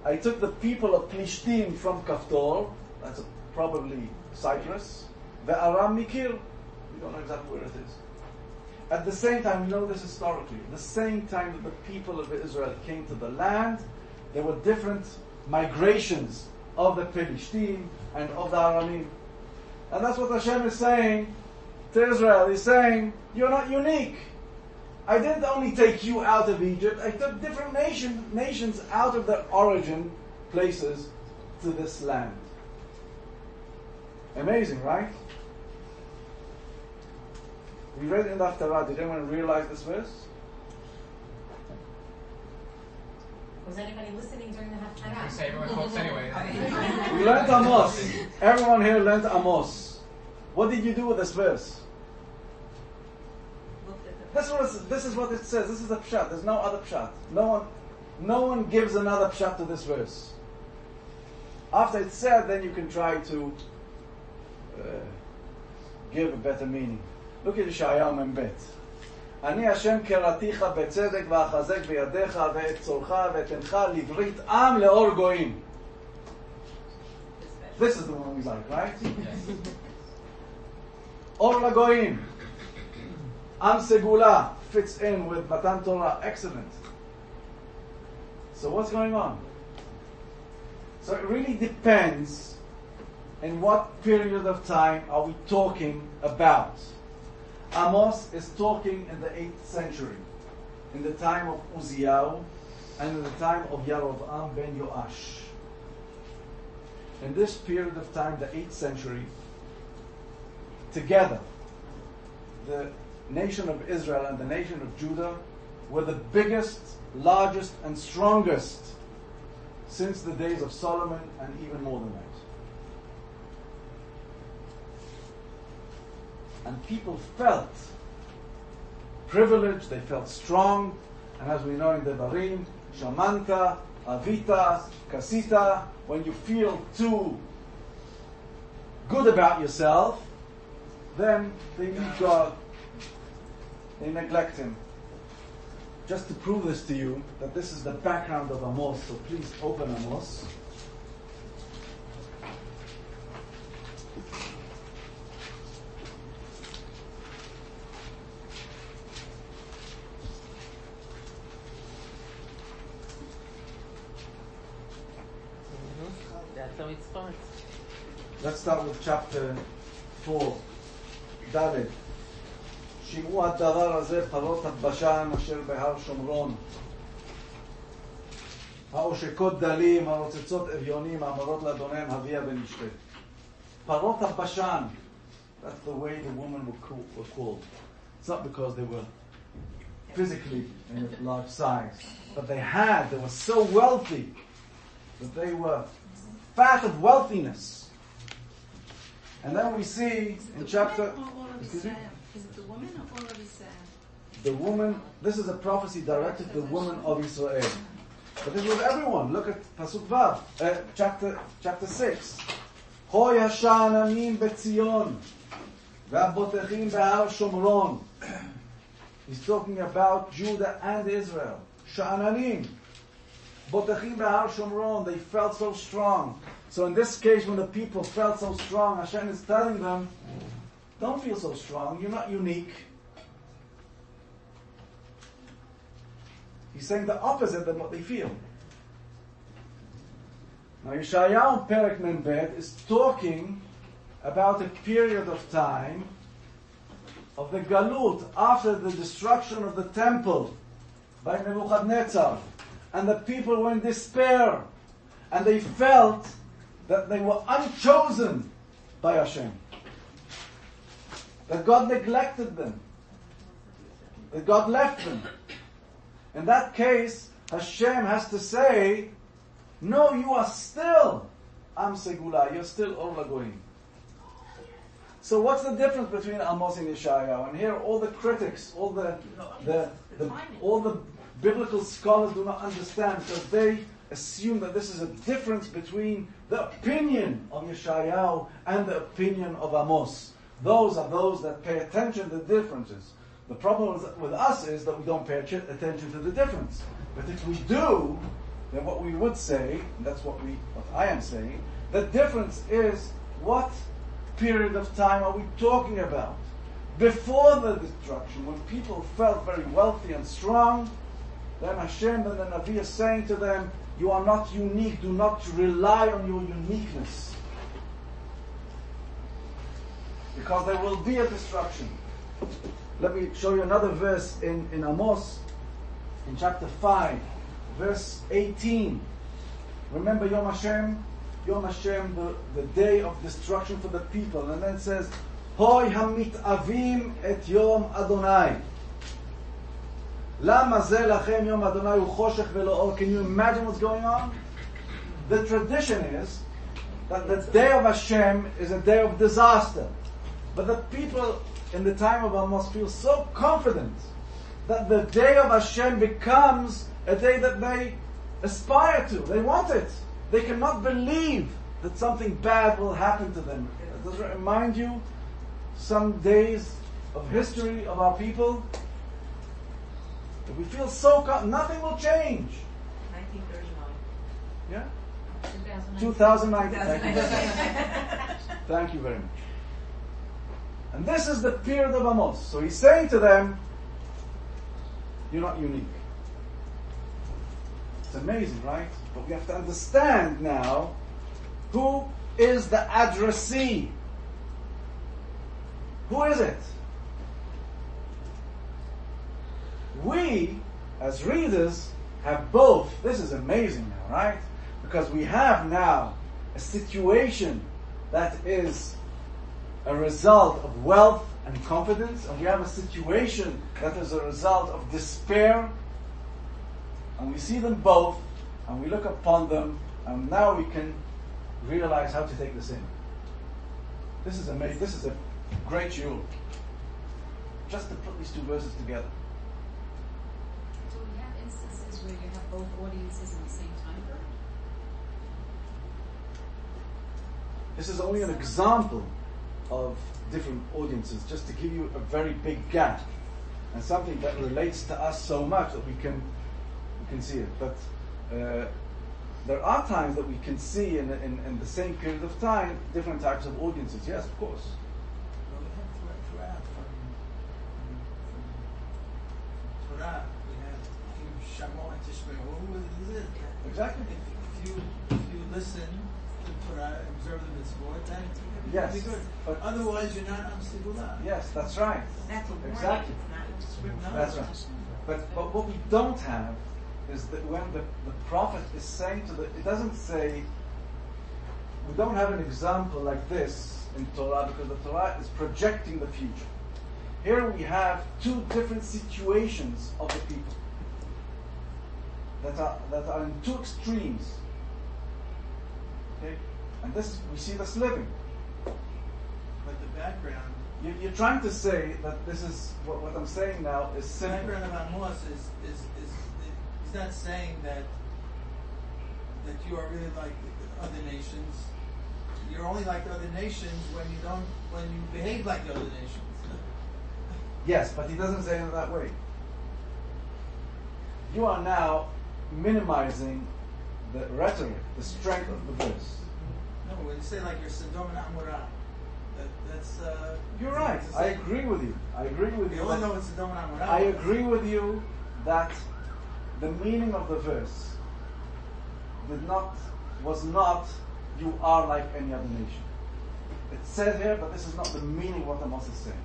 I took the people of Plishtim from Kaftor, that's probably Cyprus, the Aram Mikir, we don't know exactly where it is. At the same time, we know this historically, the same time that the people of Israel came to the land, there were different migrations of the Plishtim and of the Aramim. And that's what Hashem is saying to Israel. He's saying, you're not unique. I didn't only take you out of Egypt, I took different nations out of their origin places to this land. Amazing, right? We read it in the Haftarah. Did anyone realize this verse? Was anybody listening during the Haftarah? I say everyone quotes anyway. We learned Amos. Everyone here learned Amos. What did you do with this verse? This is what it says. This is the pshat. There's no other pshat. No one gives another pshat to this verse. After it's said, then you can try to give a better meaning. Look at Yeshayahu Membet. אני השם קראתיך בצדק ואחזק בידיך ואת צורך ואתנך לברית עם לאור גויים. This is the one we like, right? Yes. Or lagoim. Am Segula fits in with Matan Torah. Excellent. So what's going on? So it really depends in what period of time are we talking about. Amos is talking in the 8th century, in the time of Uziyahu and in the time of Yerovam ben Yoash. In this period of time, the 8th century, together, the nation of Israel and the nation of Judah were the biggest, largest, and strongest since the days of Solomon, and even more than that. And people felt privileged, they felt strong, and as we know in Devarim, Shamanta, Avita, Kasita, when you feel too good about yourself, then they need God. They neglect Him. Just to prove this to you, that this is the background of Amos, so please open Amos. That's how it starts. Let's start with chapter 4, Dalet. שמעו הדבר הזה פרות הבשן אשר בהר שומרון. העושקות דלים, הרוצצות אביונים, האמרות לאדוניהם הביאה ונשתה. Parot HaBashan. That's the way the women were called. It's not because they were physically in a large size, but they were so wealthy that they were fat of wealthiness. And then we see in chapter... Is it the woman or all of Israel? The woman, this is a prophecy directed to the woman of Israel. But this was everyone. Look at Pasuk Vav, chapter 6. Hoy hasha'ananim beTzion, ve'abotechim behar Shomron. He's talking about Judah and Israel. Sha'ananim, botechim behar Shomron. They felt so strong. So in this case, when the people felt so strong, Hashem is telling them, don't feel so strong. You're not unique. He's saying the opposite than what they feel. Now Yeshayahu Perek Membet is talking about a period of time of the Galut after the destruction of the temple by Nebuchadnezzar. And the people were in despair. And they felt that they were unchosen by Hashem. That God neglected them. That God left them. In that case, Hashem has to say, no, you are still Am Segula, you're still Or Lagoim. So what's the difference between Amos and Yeshayahu? And here all the critics, all the biblical scholars do not understand, because they assume that this is a difference between the opinion of Yeshayahu and the opinion of Amos. Those are those that pay attention to the differences. The problem with us is that we don't pay attention to the difference. But if we do, then what we would say, and that's what I am saying, the difference is what period of time are we talking about? Before the destruction, when people felt very wealthy and strong, then Hashem and the Navi is saying to them, you are not unique, do not rely on your uniqueness. Because there will be a destruction. Let me show you another verse in Amos, in chapter 5, verse 18. Remember Yom Hashem, the day of destruction for the people. And then it says, Hoy hamitavim et Yom Adonai. Lama ze lachem Yom Adonai hu choshech velo or. Can you imagine what's going on? The tradition is that the day of Hashem is a day of disaster. But the people in the time of Amos feel so confident that the day of Hashem becomes a day that they aspire to. They want it. They cannot believe that something bad will happen to them. Does it remind you some days of history of our people? If we feel so nothing will change. 1939. Yeah? 2019. 2019. Thank you very much. And this is the period of Amos. So he's saying to them, you're not unique. It's amazing, right? But we have to understand now, who is the addressee? Who is it? We, as readers, have both. This is amazing now, right? Because we have now a situation that is a result of wealth and confidence, and we have a situation that is a result of despair, and we see them both, and we look upon them, and now we can realize how to take this in. This is amazing. This is a great shiur. Just to put these two verses together. Do we have instances where you have both audiences in the same time period? This is only an example of different audiences, just to give you a very big gap and something that relates to us so much that we can see it. But there are times that we can see in the same period of time different types of audiences. Yes, of course. Well, we have throughout from Torah, we have Shamo and Tishmeru. Exactly. If you listen to Torah, observe the mitzvot, then yes, be good. But otherwise, you're not on Segula. Yes, that's right. That's a warning. Exactly. It's not That's right. But what we don't have is that when the prophet is saying to it doesn't say, we don't have an example like this in Torah because the Torah is projecting the future. Here we have two different situations of the people that are in two extremes. Okay, and this we see this living. But the background. You're trying to say that this is what I'm saying now is The simple. background of Amos is he's not saying that you are really like the other nations. You're only like the other nations when you behave like the other nations. Yes, but he doesn't say it that way. You are now minimizing the rhetoric, the strength of the verse. No, when you say like you're Sodom and Amorah, that's. You're right. I agree with you. We all know it's Sodom and Amorah. I agree with you that the meaning of the verse was not you are like any other nation. It's said here, but this is not the meaning of what Amos is saying.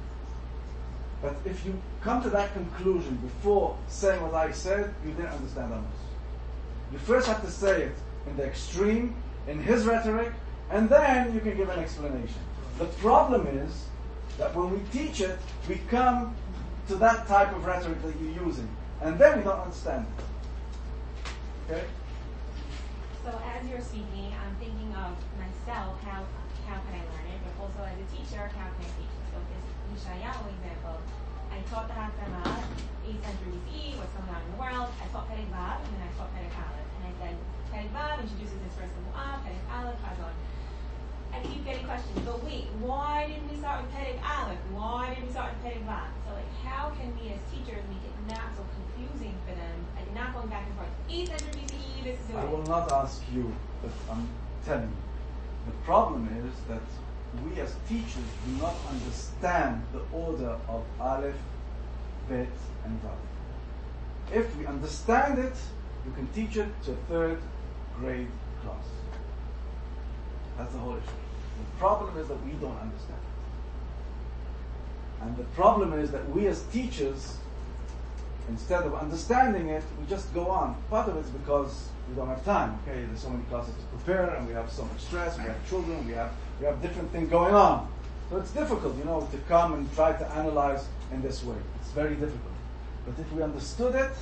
But if you come to that conclusion before saying what I said, you didn't understand Amos. You first have to say it in the extreme, in his rhetoric, and then you can give an explanation. The problem is that when we teach it, we come to that type of rhetoric that you're using, and then we don't understand it. Okay? So as you're speaking, I'm thinking of myself, how can I learn it, but also as a teacher, how can I teach it? So this Yeshayahu example, I taught the Hakdama, 8th century BCE, what's going on in the world. I taught Perek Vav, and then I taught Perek Aleph. And I said, Perek Vav introduces this first Nevuah, Perek Aleph, Chazon. I keep getting questions, but wait, why didn't we start with Perek Aleph? Why didn't we start with Perek Vav? So like, how can we as teachers make it not so confusing for them, and not going back and forth? 8th century BCE, this is I will not ask you, but I'm telling you. The problem is that we as teachers do not understand the order of Aleph, Bet, and Vav. If we understand it, you can teach it to a 3rd grade class. That's the whole issue. The problem is that we don't understand it. And the problem is that we as teachers, instead of understanding it, we just go on. Part of it's because we don't have time. Okay, there's so many classes to prepare, and we have so much stress. We have children. We have different things going on. So it's difficult, to come and try to analyze in this way. It's very difficult. But if we understood it,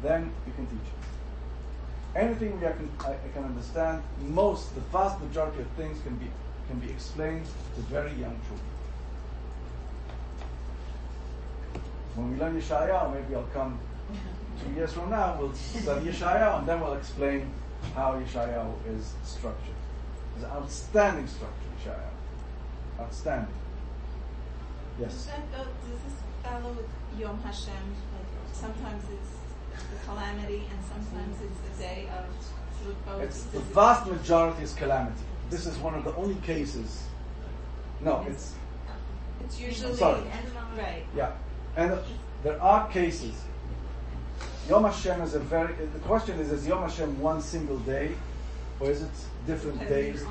then we can teach it. Anything I can understand, the vast majority of things can be explained to very young children. When we learn Yeshayahu, maybe I'll come 2 years from now, we'll study Yeshayahu, and then we'll explain how Yeshayahu is structured. It's an outstanding structure, Yeshayahu. Outstanding. Yes? Does this follow with Yom Hashem? Like sometimes it's the calamity, and sometimes it's the day of Sukkot. The vast majority is calamity. This is one of the only cases. No, it's usually right. Yeah. And there are cases. Yom Hashem is the question is Yom Hashem one single day, or is it different days?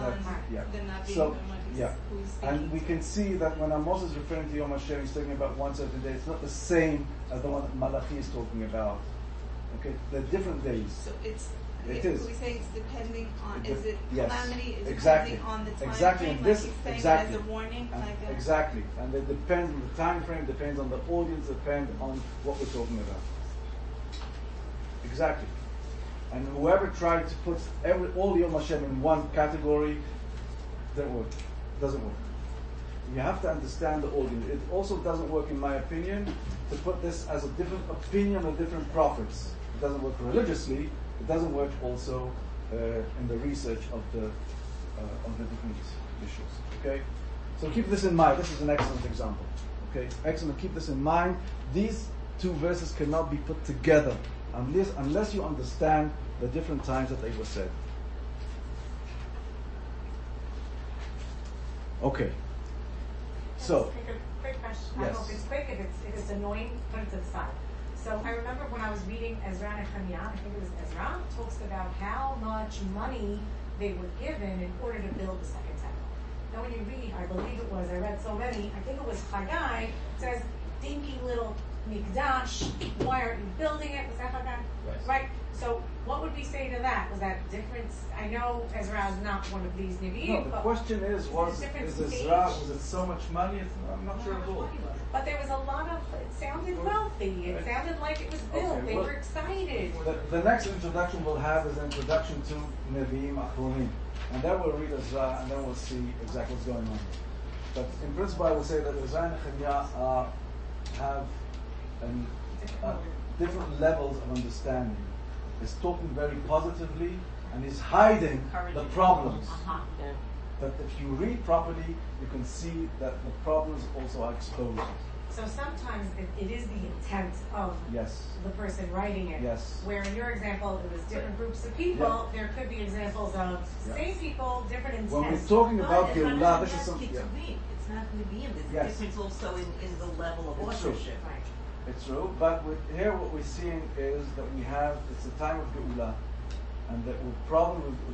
And we can see that when Amos is referring to Yom Hashem, he's talking about one certain day. It's not the same as the one that Malachi is talking about. Okay, they're different days. So it is. We say it's depending on, is it yes. calamity? Is exactly. depending on the time exactly. frame? And this, like he's saying exactly. as a warning? Exactly. And it depends on the time frame, depends on the audience, depends on what we're talking about. Exactly. And whoever tried to put all Yom Hashem in one category, doesn't work. You have to understand the audience. It also doesn't work, in my opinion, to put this as a different opinion of different prophets. It doesn't work religiously. It doesn't work also in the research of the different issues. Okay, so keep this in mind. This is an excellent example. Okay, excellent. Keep this in mind. These two verses cannot be put together unless you understand the different times that they were said. Okay. So. Quick question. Yes. I don't know if it's quick. If it's annoying, put it to the side. So I remember when I was reading Ezra and Nehemiah, I think it was Ezra, talks about how much money they were given in order to build the second temple. Now when you read, I believe it was, I read so many, I think it was Haggai, it says dinky little Mikdash, why aren't you building it? Was that how that? Right. So what would we say to that? Was that different? I know Ezra is not one of these Nevi'im. No, the question is Ezra, was it so much money? I'm not sure at all. But there was a lot of, it sounded wealthy. It sounded like it was built. Okay, they were excited. The next introduction we'll have is an introduction to Nevi'im Achronim. And then we'll read Ezra, and then we'll see exactly what's going on. But in principle, I will say that Ezra and Nehemiah have different levels of understanding. He's talking very positively, and he's hiding the problems. But if you read properly, you can see that the problems also are exposed. So sometimes it is the intent of the person writing it. Yes. Where in your example, it was different groups of people. There could be examples of same people, different intents. When we're talking about Geulah, this is something. It's not Nevi'im. There's a difference also in the level of authorship. It's true, but here what we're seeing is that it's a time of Geulah, and that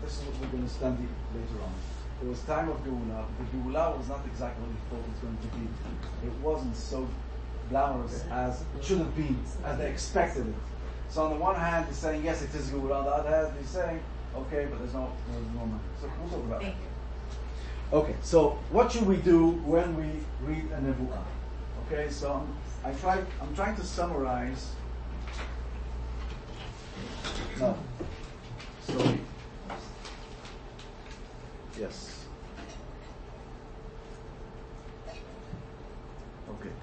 this is what we're going to study later on. It was time of Geulah. The Geulah was not exactly what we thought it was going to be. It wasn't so glamorous as it should have been, as they expected it. So on the one hand, he's saying, yes, it is Geulah. On the other hand, he's saying, okay, but there's no money. So we'll talk about that. Okay, so what should we do when we read a Nevuah? Okay, so I'm trying to summarize. No. Sorry. Yes. Okay.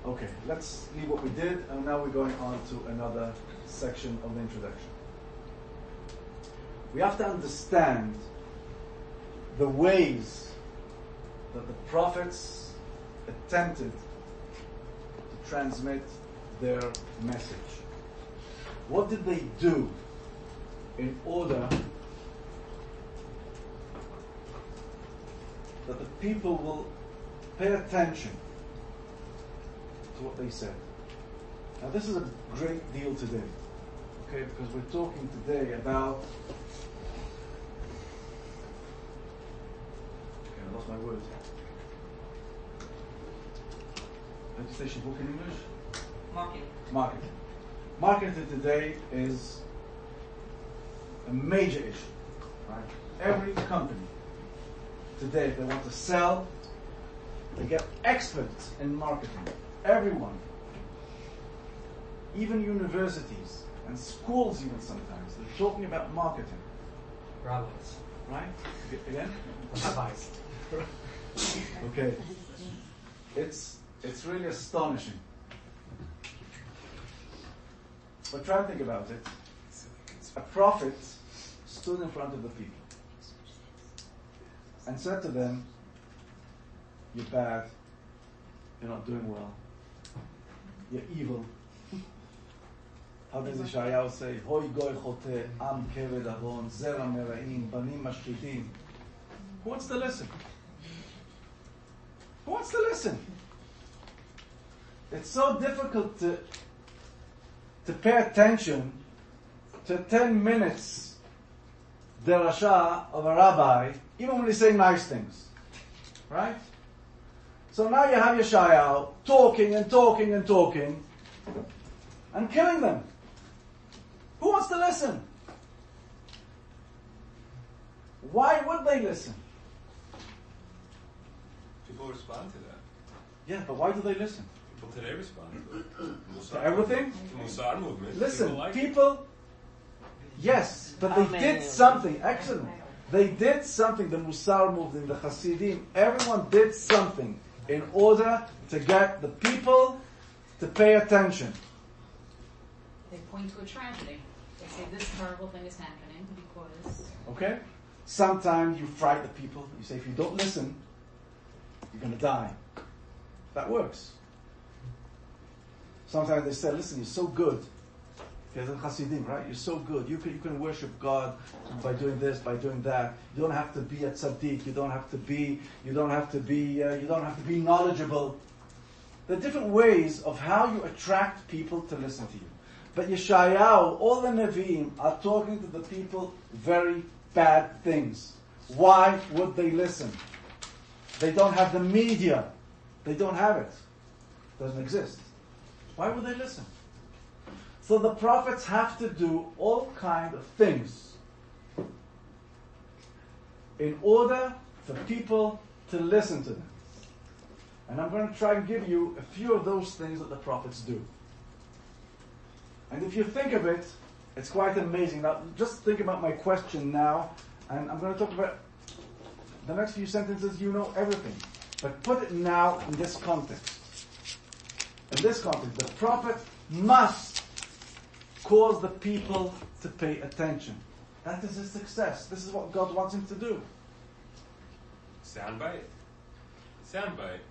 Okay, let's leave what we did, and now we're going on to another section of the introduction. We have to understand the ways that the prophets attempted to transmit their message. What did they do in order that the people will pay attention to what they said? Now this is a great deal today, okay, because we're talking today about I lost my words. Did you say Shibuk in English? Marketing. Marketing today is a major issue. Right? Every company today, if they want to sell, they get experts in marketing. Everyone. Even universities and schools even sometimes. They're talking about marketing. Rabbis. Right? Again? Rabbis. Okay. It's really astonishing. But try and think about it. A prophet stood in front of the people and said to them, you're bad, you're not doing well, you're evil. How does Yeshayahu say, Hoi goy chote, am keved avon, zera mera'im, banim mashchitim. Who wants to listen? Who wants to listen? It's so difficult to pay attention to 10 minutes derasha of a rabbi, even when he's saying nice things. Right? So now you have Yeshayahu talking and talking and talking and killing them. Who wants to listen? Why would they listen? People respond to that. Yeah, but why do they listen? People today respond to to everything? To Musar movement. Listen, people yes, but they did something. Excellent. They did something, the Musar movement, the Hasidim, everyone did something in order to get the people to pay attention. They point to a tragedy. They say this terrible thing is happening because... Okay? Sometimes you frighten the people. You say, if you don't listen, you're going to die. That works. Sometimes they say, listen, you're so good. There's a Hasidim, right? You're so good. You can worship God by doing this, by doing that. You don't have to be a tzaddik. You don't have to be knowledgeable. There are different ways of how you attract people to listen to you. But Yeshayahu, all the Nevi'im are talking to the people very bad things. Why would they listen? They don't have the media. They don't have it. It doesn't exist. Why would they listen? So the prophets have to do all kinds of things in order for people to listen to them. And I'm going to try and give you a few of those things that the prophets do. And if you think of it, it's quite amazing. Now, just think about my question now, and I'm going to talk about the next few sentences. You know everything. But put it now in this context. In this context, the prophet must cause the people to pay attention. That is his success. This is what God wants him to do. Soundbite. Soundbite.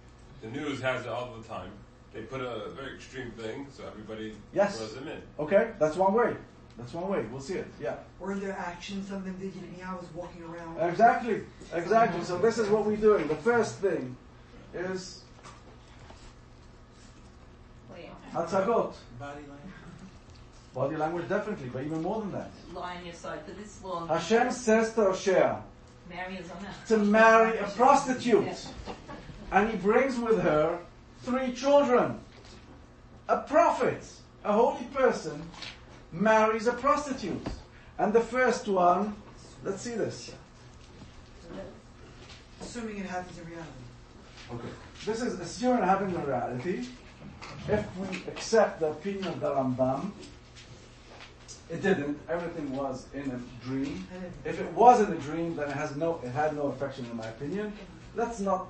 The news has it all the time. They put a very extreme thing, so everybody throws them in. Okay, that's one way. That's one way. We'll see it. Yeah. Or in their actions, some of them did. I was walking around. Exactly. So this is what we're doing. The first thing is Hatzagot. Body language, definitely, but even more than that. Lie on your side, for this long. Hashem says to Hosea to marry a prostitute. And he brings with her 3 children. A prophet, a holy person, marries a prostitute. And the first one, let's see this. Assuming it happens in reality. Okay. This is assuming it happens in reality. If we accept the opinion of the Rambam, it didn't. Everything was in a dream. If it was in a dream, then it had no affection, in my opinion. Let's not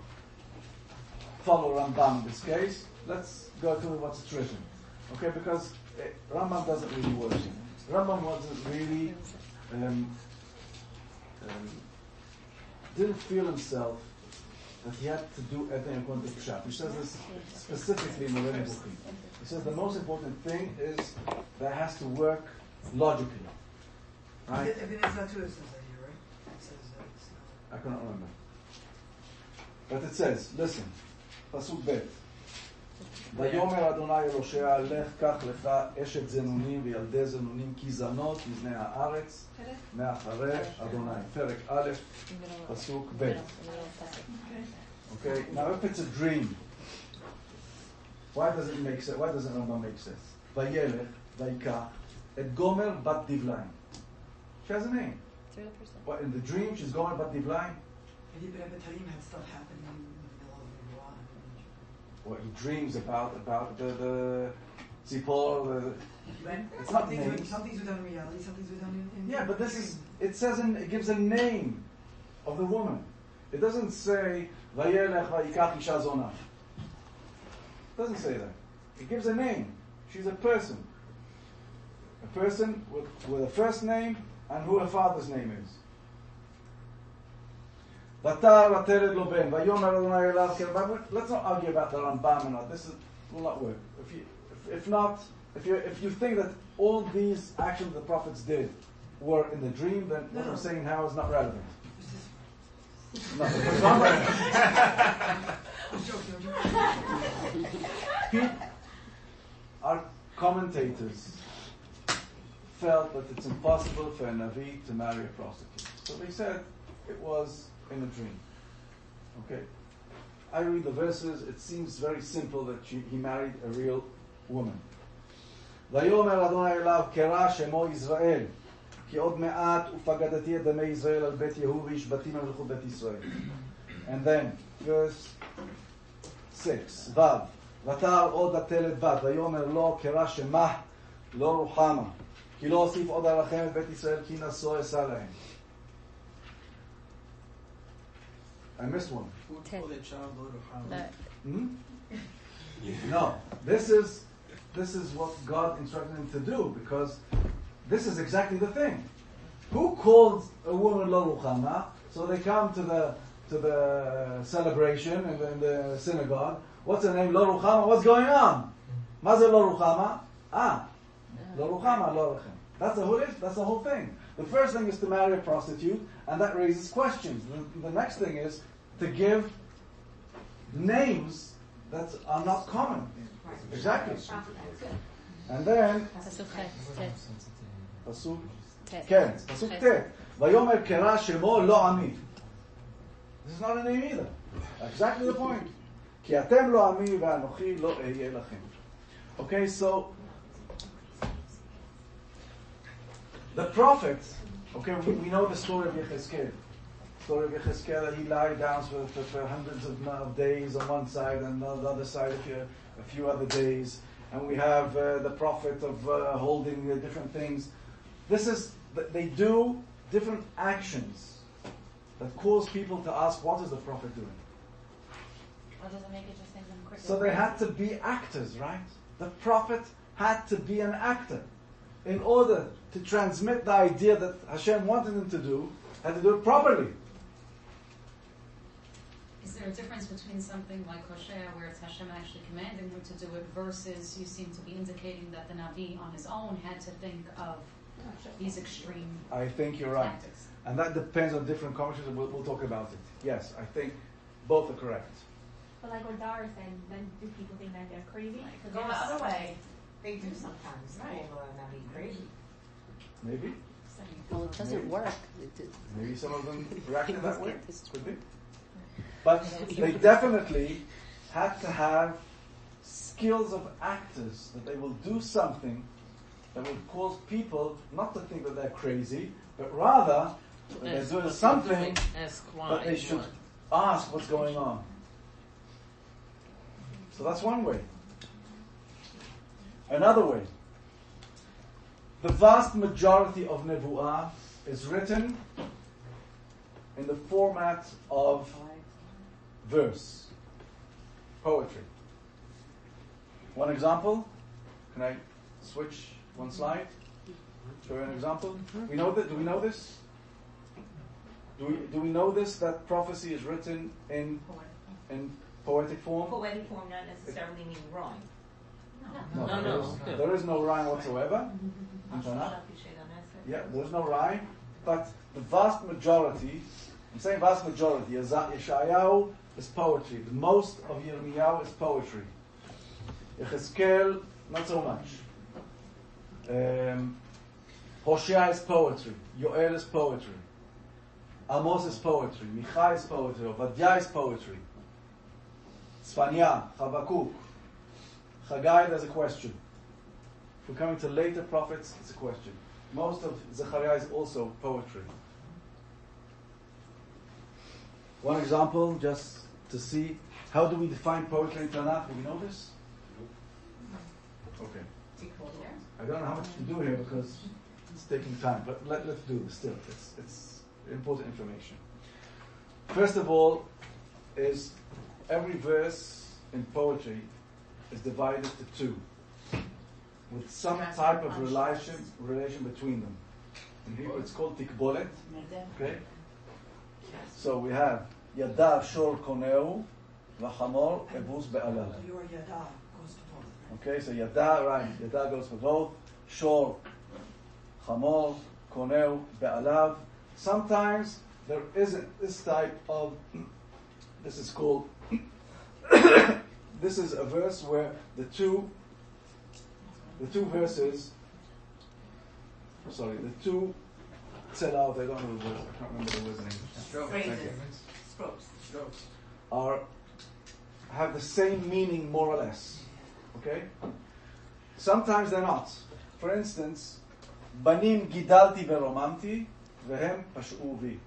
follow Rambam in this case. Let's go to what's written. Okay, because Rambam doesn't really work here. Rambam wasn't really didn't feel himself that he had to do everything according to Pshat. He says this specifically in the Rebbe Bukhim. He says the most important thing is that it has to work logically. Right? It's not true, it says that here, right? It says it's not. I cannot remember. But it says, listen, Pasuk Bet. ויאמר אדוני אל הושע לך קח לך אשת זנונים וילדי זנונים כי זנות מבני הארץ מאחרי אדוני. פרק א', פסוק ב'. Okay, now if it's a dream, why does it make sense? Why doesn't Rambam make sense? וילך ויקח את גומר בת דבליים. She has a name. What, in the dream she's Gomer bat Diblaim? Maybe Rebbe Tarim had stuff happening in the middle of the Quran. What he dreams about the Tzipor. It's not names. Some things are done in reality, some things are done in yeah, but this is, it says it gives a name of the woman. It doesn't say Vayelech vayikach isha zonah. It doesn't say that. It gives a name. She's a person. A person with a first name and who her father's name is. Let's not argue about the Rambam or not. This will not work. If you think that all these actions the prophets did were in the dream, then what I'm saying now is not relevant. No, it's not relevant. Our commentators felt that it's impossible for a Navi to marry a prostitute. So they said it was in a dream. Okay. I read the verses, it seems very simple that he married a real woman. ויאמר אדוני אליו קרא שמו ישראל כי עוד מעט ופקדתי את דמי ישראל על בית יהוא והשבתים על מלכות בית ישראל. And then, verse 6, ו' ותער עוד התלת בת ויאמר לו קרא שמה לא רוחמה כי לא אוסיף עוד עליכם את בית ישראל כי נשוא אשא להם. I missed one. No, this is what God instructed him to do, because this is exactly the thing. Who called a woman lo ruchama? So they come to the celebration in the synagogue. What's her name? Lo ruchama. What's going on? Mazel lo ruchama? Lo ruchama lo rechem. That's the whole thing. The first thing is to marry a prostitute, and that raises questions. The next thing is to give names that are not common. Exactly. And then Pasuk Tet. ויאמר קרא שמו לא עמי. This is not a name either. Exactly the point. כי אתם לא עמי ואנוכי לא אהיה לכם. Okay, so the prophet, okay, we know the story of Yechezkel. Story of Yechezkel, that he lied down for hundreds of days on one side, and on the other side a few other days. And we have the prophet of holding different things. They do different actions that cause people to ask, what is the prophet doing? Or does it make it just make them quicker? So they had to be actors, right? The prophet had to be an actor. In order to transmit the idea that Hashem wanted him to do, had to do it properly. Is there a difference between something like Hosea, where it's Hashem actually commanding him to do it, versus you seem to be indicating that the Navi on his own had to think of these extreme I think you're right. tactics? And that depends on different commentaries, and we'll talk about it. Yes, I think both are correct. But like what Dara said, then do people think that they're crazy? To go the other way, they do sometimes call Navi crazy. Maybe. Well, it doesn't work. Maybe some of them reacted that way. Could be. But they definitely had to have skills of actors, that they will do something that will cause people not to think that they're crazy, but rather that they're doing something that they should ask what's going on. So that's one way. Another way. The vast majority of Nevu'ah is written in the format of verse, poetry. One example. Can I switch one slide? Show you an example. We know that. Do we know this? Do we know this, that prophecy is written in poetic form? Poetic form, not necessarily mean rhyme. No. There is no rhyme whatsoever in Tanakh. Yeah, there's no rhyme. But the vast majority, I'm saying vast majority, Yeshayahu is poetry. The most of Yirmiyahu is poetry. Yechezkel, not so much. Hosea is poetry. Yoel is poetry. Amos is poetry. Micha is poetry. Obadiah is poetry. Tzfanya, Habakkuk, Haggai, there's a question. If we're coming to later prophets, it's a question. Most of Zechariah is also poetry. One example, just to see, how do we define poetry in Tanakh? Do we know this? Okay. I don't know how much to do here because it's taking time, but let's do this still. It's important information. First of all, is every verse in poetry is divided to two, with some type of relation between them. In Hebrew, it's called tikbolet. Okay. So we have yada shor koneu v'chamor ebus be'alav. Your yada goes to both. Okay, so yada, right? Yada goes for both. Shor, chamor, koneu be'alav. Sometimes there isn't this type of. This is called. This is a verse where the two verses. Sorry, the two tzelot. I don't know the words. I can't remember the words in English. Strokes. Have the same meaning more or less. Okay. Sometimes they're not. For instance, banim gidalti veromamti vehem pashu vi.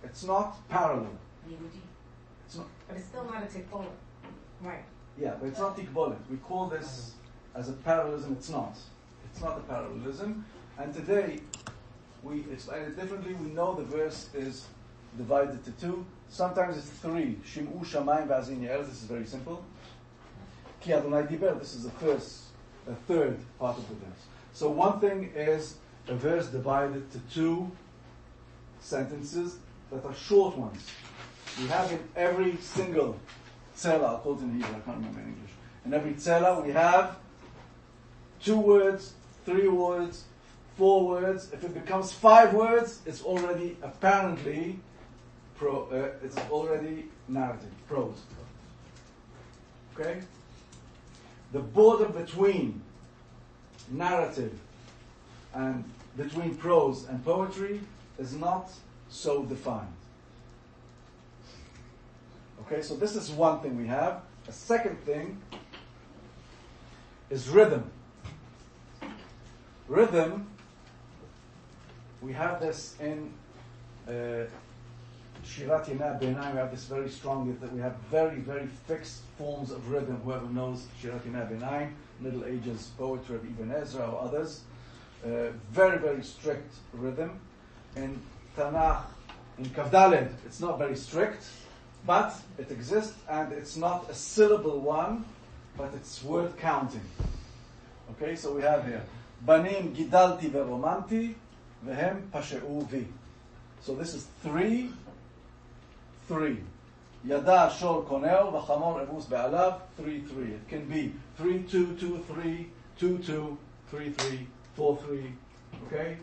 It's not parallel. It's not. But it's still not a tikbolet. Right. Yeah, but it's not tikbolet. We call this as a parallelism. It's not. It's not a parallelism. And today, we explain it differently. We know the verse is divided to two. Sometimes it's three. Shim'u shamayim v'azin ye'er. This is very simple. Ki Adonai diber. This is the third part of the verse. So one thing is a verse divided to two sentences that are short ones. We have in every single tzela, I'll call it in Hebrew, I can't remember in English. In every tzela we have 2 words, 3 words, 4 words. If it becomes 5 words, it's already apparently it's already narrative, prose. Okay? The border between narrative and between prose and poetry is not so defined. Okay, so this is one thing we have. A second thing is rhythm. Rhythm, we have this in Shirat Yemei Beinayim. We have this very strongly, that we have very, very fixed forms of rhythm. Whoever knows Shirat Yemei Beinayim, Middle Ages poetry of Ibn Ezra or others, very, very strict rhythm. In Tanakh, in Kavdaled, it's not very strict, but it exists, and it's not a syllable one, but it's word counting. Okay, so we have here Banim Gidalti Veromanti Vehem Pasheu Vi. So this is 3, 3. Yada Shor Konel Vachamor Evus Be'alav 3, 3. It can be 3, 2, 2, 3, 2, 2, 3, 3, 4, 3. Okay,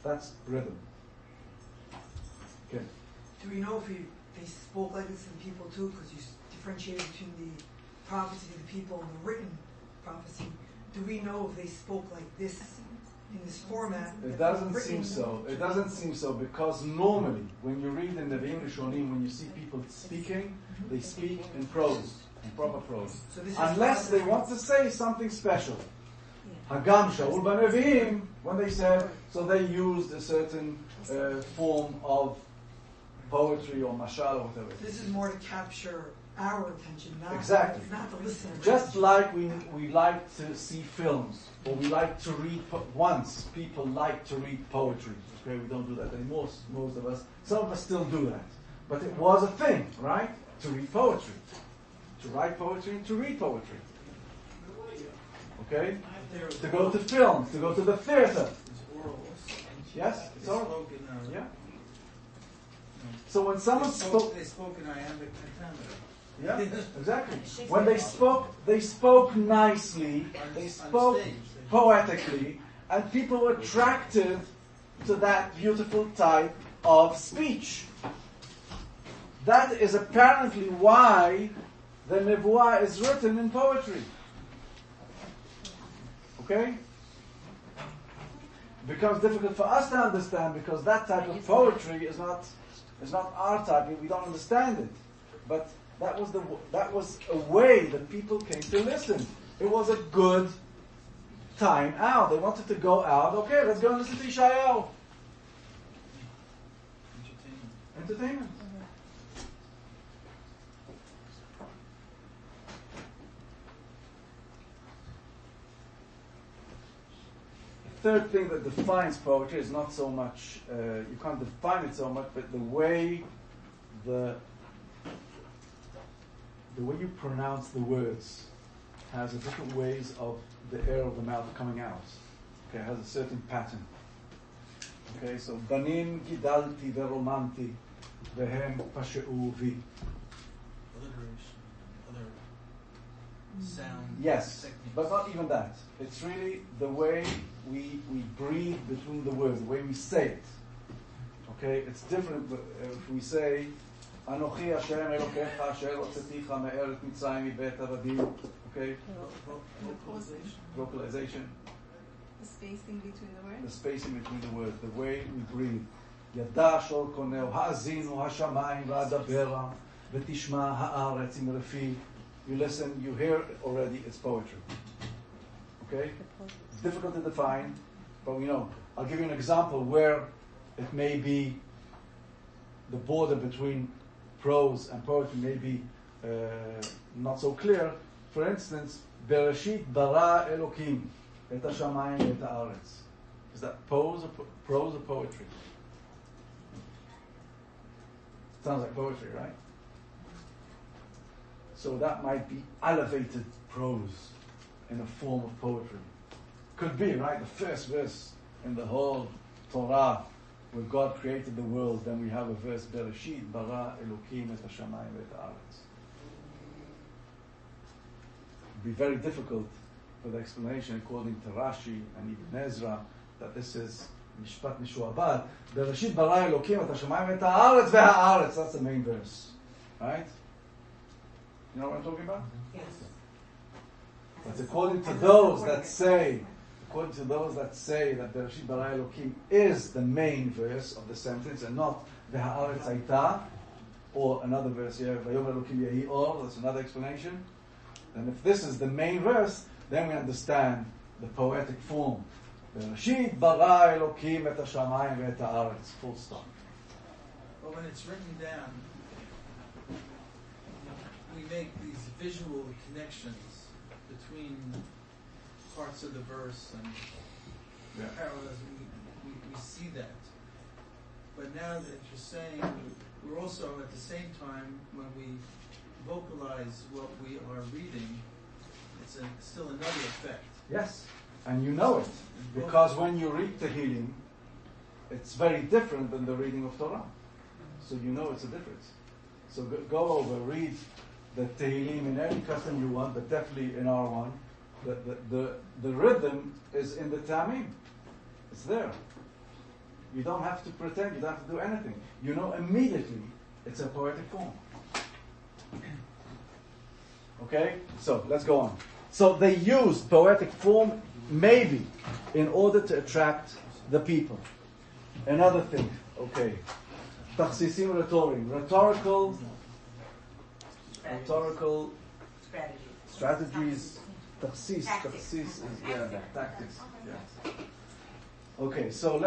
that's rhythm. Okay. Do we know if they spoke like this to the people too? Because you differentiated between the prophecy to the people and the written prophecy. Do we know if they spoke like this in this format? It doesn't seem so. It doesn't seem so, because normally when you read in the Nevi'im Rishonim, when you see people speaking, they speak in prose, in proper prose, so unless they want to say something special. Hagam Shaul B'Nevi'im, when they said, so they used a certain form of poetry or mashal or whatever. This is more to capture our attention, not the listener. Just like we like to see films, or we like to read. Once people like to read poetry. Okay, we don't do that anymore. Most of us, some of us still do that. But it was a thing, right? To read poetry, to write poetry, and to read poetry. Okay, to go to films, to go to the theater. Yes, it's oral. Yeah. So when someone spoke, they spoke in iambic pentameter. Yeah, exactly. When they spoke nicely, they spoke poetically, and people were attracted to that beautiful type of speech. That is apparently why the Nevuah is written in poetry. Okay? It becomes difficult for us to understand, because that type of poetry is not our type. We don't understand it. But that was a way that people came to listen. It was a good time out. They wanted to go out. Okay, let's go and listen to Yeshayahu. Entertainment. The third thing that defines poetry is not so much, you can't define it so much, but the way you pronounce the words has a different ways of the air of the mouth coming out. Okay, it has a certain pattern. Okay, so Banim Gidalti Veromanti Vehem Pasheu Vi. Alliteration, other sound. Yes, techniques. but not even that. It's really the way we breathe between the words, the way we say it. Okay, it's different if we say Anochi Hashem Elokecha Asher Hotzeticha Me'eretz Mitzrayim Mibeit Avadim. Okay, vocalization. The spacing between the words. The spacing between the words, the way we breathe. Yada Shor Koneu Ha'azinu Hashamayim Va'adabera V'tishma Ha'aretz Imrefi. You listen, you hear already. It's poetry. Okay, it's difficult to define, but we know. I'll give you an example where it may be the border between prose and poetry may be not so clear. For instance, Bereshit bara Elokim et hashamayim et haaretz. Is that prose or poetry? Sounds like poetry, right? So that might be elevated prose in a form of poetry. Could be, right? The first verse in the whole Torah, where God created the world, then we have a verse, Bereshit bara Elokim et hashamayim et haaretz. It would be very difficult for the explanation, according to Rashi and Ibn Ezra, that this is Mishpat Mishuabad. Bereshit bara Elokim et hashamayim et haaretz ve'haaretz. That's the main verse, right? You know what I'm talking about? Yes. But according to those that say that Bereshit bara Elokim is the main verse of the sentence and not Ve'haaretz Hayta, or another verse here, Vayomer Elokim Yehi Or, that's another explanation. And if this is the main verse, then we understand the poetic form. Bereshit bara Elokim et hashamayim ve'et haaretz. Full stop. But when it's written down, we make these visual connections between parts of the verse and parallels. We see that. But now that you're saying, we're also at the same time, when we vocalize what we are reading, it's still another effect. Yes, and you know it. Because when you read Tehillim, it's very different than the reading of Torah. So you know it's a difference. So go over, read the Tehillim in any custom you want, but definitely in our one. The rhythm is in the Tamim. It's there. You don't have to pretend, you don't have to do anything. You know immediately it's a poetic form. Okay? So, let's go on. So they used poetic form maybe in order to attract the people. Another thing, okay. Takhsisim rhetorical strategies. Takhsis is tactics. Yeah. Okay, so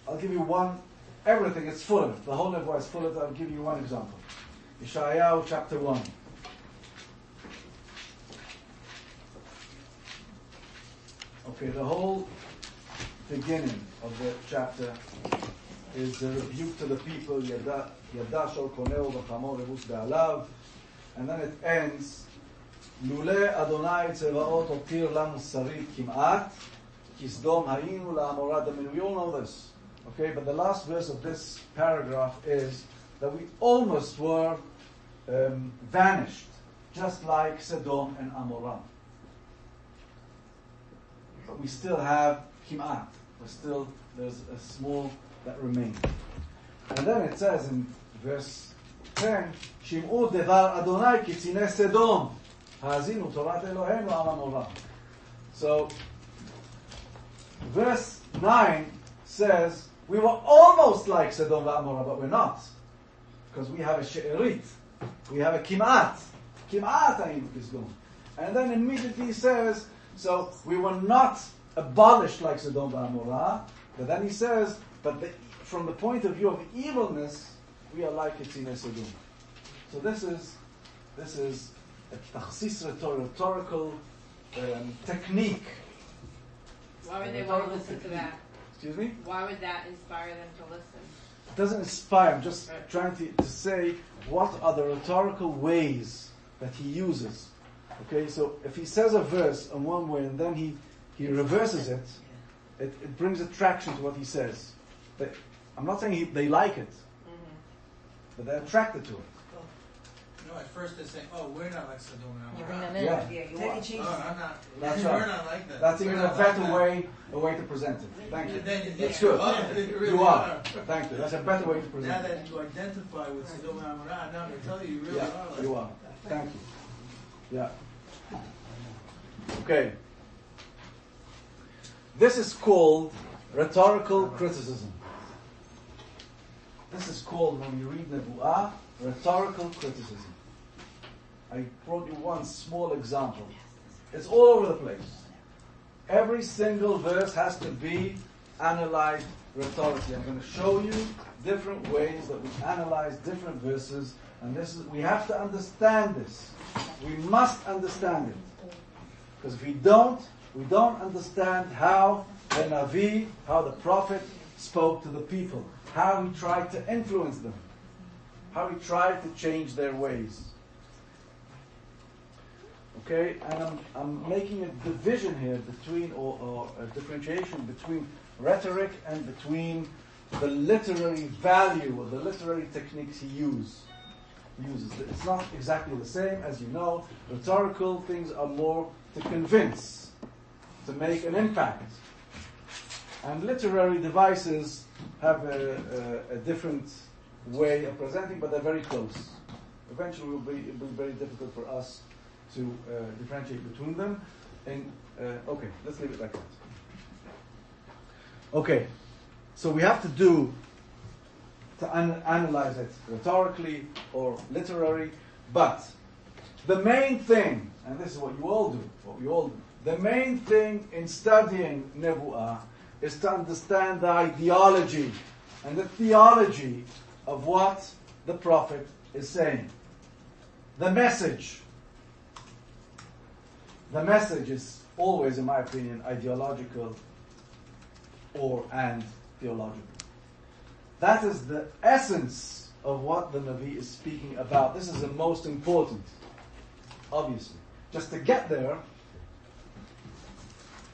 I'll give you one. Everything is full of it. The whole Nebuah is full of it. I'll give you one example. Yeshayahu chapter 1. Okay, the whole beginning of the chapter is a rebuke to the people, Yada shol koneo v'chamo revus be'alav, and then it ends, Lule Adonai tzevaot otir lamu sarit kim'at, ki Sdom hayinu la'amorad aminu. You all know this. Okay, but the last verse of this paragraph is that we almost were vanished, just like Sodom and Amorah. But we still have Kim'at. There's a small that remains. And then it says in verse 10, Shim'u devar Adonai kitzine Sodom, ha'azinu Torat Eloheinu al Amorah. So, verse 9 says, we were almost like Sodom and Amorah, but we're not. Because we have a She'erit. We have a Kim'at. Kim'at ha'inu k'Sdom. And then immediately he says, so we were not abolished like Sodom and Amorah, but then he says, but from the point of view of evilness, we are like Kitzine Sodom. So this is a takhsis rhetorical technique. Why would they want to listen to that? Excuse me? Why would that inspire them to listen? It doesn't inspire. I'm just trying to say what are the rhetorical ways that he uses. Okay, so if he says a verse in one way and then he reverses it, it brings attraction to what he says. But I'm not saying they like it, but they're attracted to it. No, at first they're saying, "Oh, we're not like Sodom and You bring Amorah." them in. Yeah. I'm not. That's we're right. not like that. That's We're even not a better like way to present it. Thank you. Then That's you good. really You are. Thank you. That's a better way to present Now it. that you identify with Sodom and Amorah, now I tell you, you really Yeah, are. Like you are. Thank you. Yeah. Okay. This is called rhetorical criticism. This is called, when you read Nebuah, rhetorical criticism. I brought you one small example. It's all over the place. Every single verse has to be analyzed rhetorically. I'm going to show you different ways that we analyze different verses, and we have to understand this. We must understand it. Because if we don't understand how the Navi, how the prophet spoke to the people, how he tried to influence them, how he tried to change their ways. Okay, and I'm making a division here between, or a differentiation between rhetoric and between the literary value or the literary techniques he uses. It's not exactly the same, as you know. Rhetorical things are more to convince, to make an impact. And literary devices have a different way of presenting, but they're very close. Eventually it will be very difficult for us to differentiate between them. Okay, let's leave it like that. Okay, so we have to do to analyze it rhetorically or literary, but the main thing, and this is what we all do, the main thing in studying Nebu'ah is to understand the ideology and the theology of what the prophet is saying. The message. The message is always, in my opinion, ideological and theological. That is the essence of what the Navi is speaking about. This is the most important, obviously. Just to get there,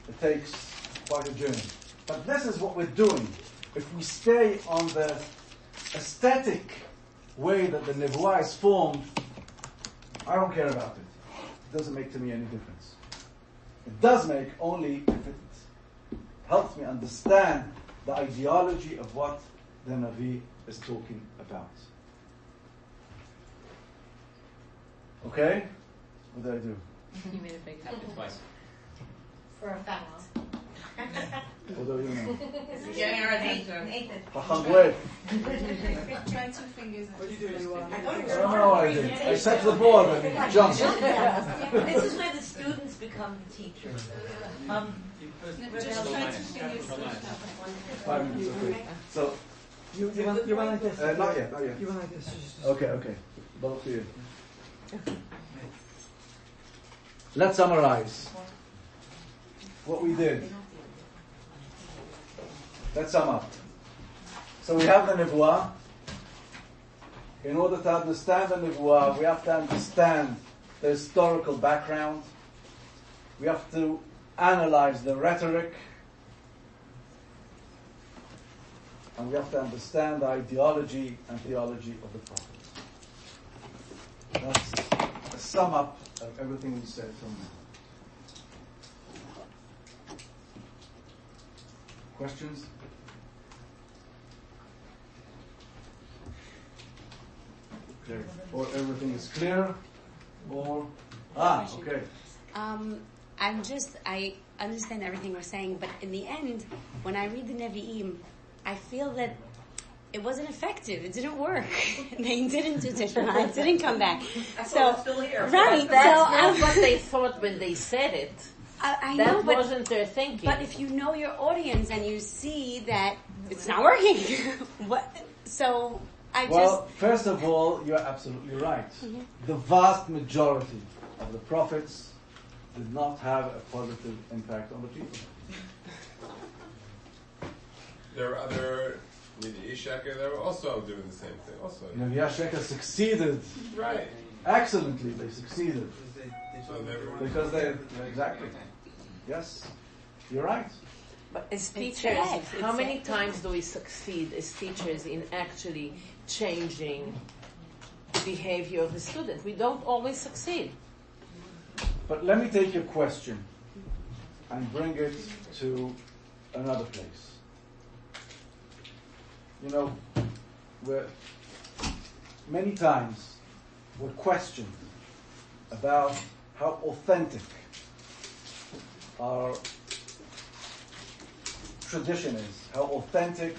it takes quite a journey. But this is what we're doing. If we stay on the aesthetic way that the Nebuah is formed, I don't care about it. It doesn't make to me any difference. It does make only if it helps me understand the ideology of what the Navi is talking about. Okay? What did I do? You made a big happen twice. For a fact. Although you know. Getting our attention. Try 2 fingers. What do you do? I don't know what I did. I set the board and jumped. This is where the students become the teachers. Just try 2 fingers. 5 minutes, okay. So, You want like this? not yet. You want like this? Okay. Both of you. Let's summarize what we did. Let's sum up. So we have the Nebuah. In order to understand the Nebuah, we have to understand the historical background. We have to analyze the rhetoric. And we have to understand the ideology and theology of the prophet. That's a sum up of everything we said till now. Questions? Okay. Or everything is clear? Or okay. I understand everything we're saying, but in the end, when I read the Nevi'im, I feel that it wasn't effective. It didn't work. They didn't do Teshuvah. It didn't come back. So still here. Right. That's what they thought when they said it. I that know, but wasn't their thinking. But if you know your audience and you see that it's not working, first of all, you're absolutely right. Mm-hmm. The vast majority of the prophets did not have a positive impact on the people. There are other Nevi'ei Sheker that were also doing the same thing. Also, Nevi'ei Sheker succeeded. Right. Excellently, they succeeded. Because they exactly. Yes, you're right. But as teachers, how many times do we succeed as teachers in actually changing the behavior of the student? We don't always succeed. But let me take your question and bring it to another place. You know, many times we're questioned about how authentic our tradition is, how authentic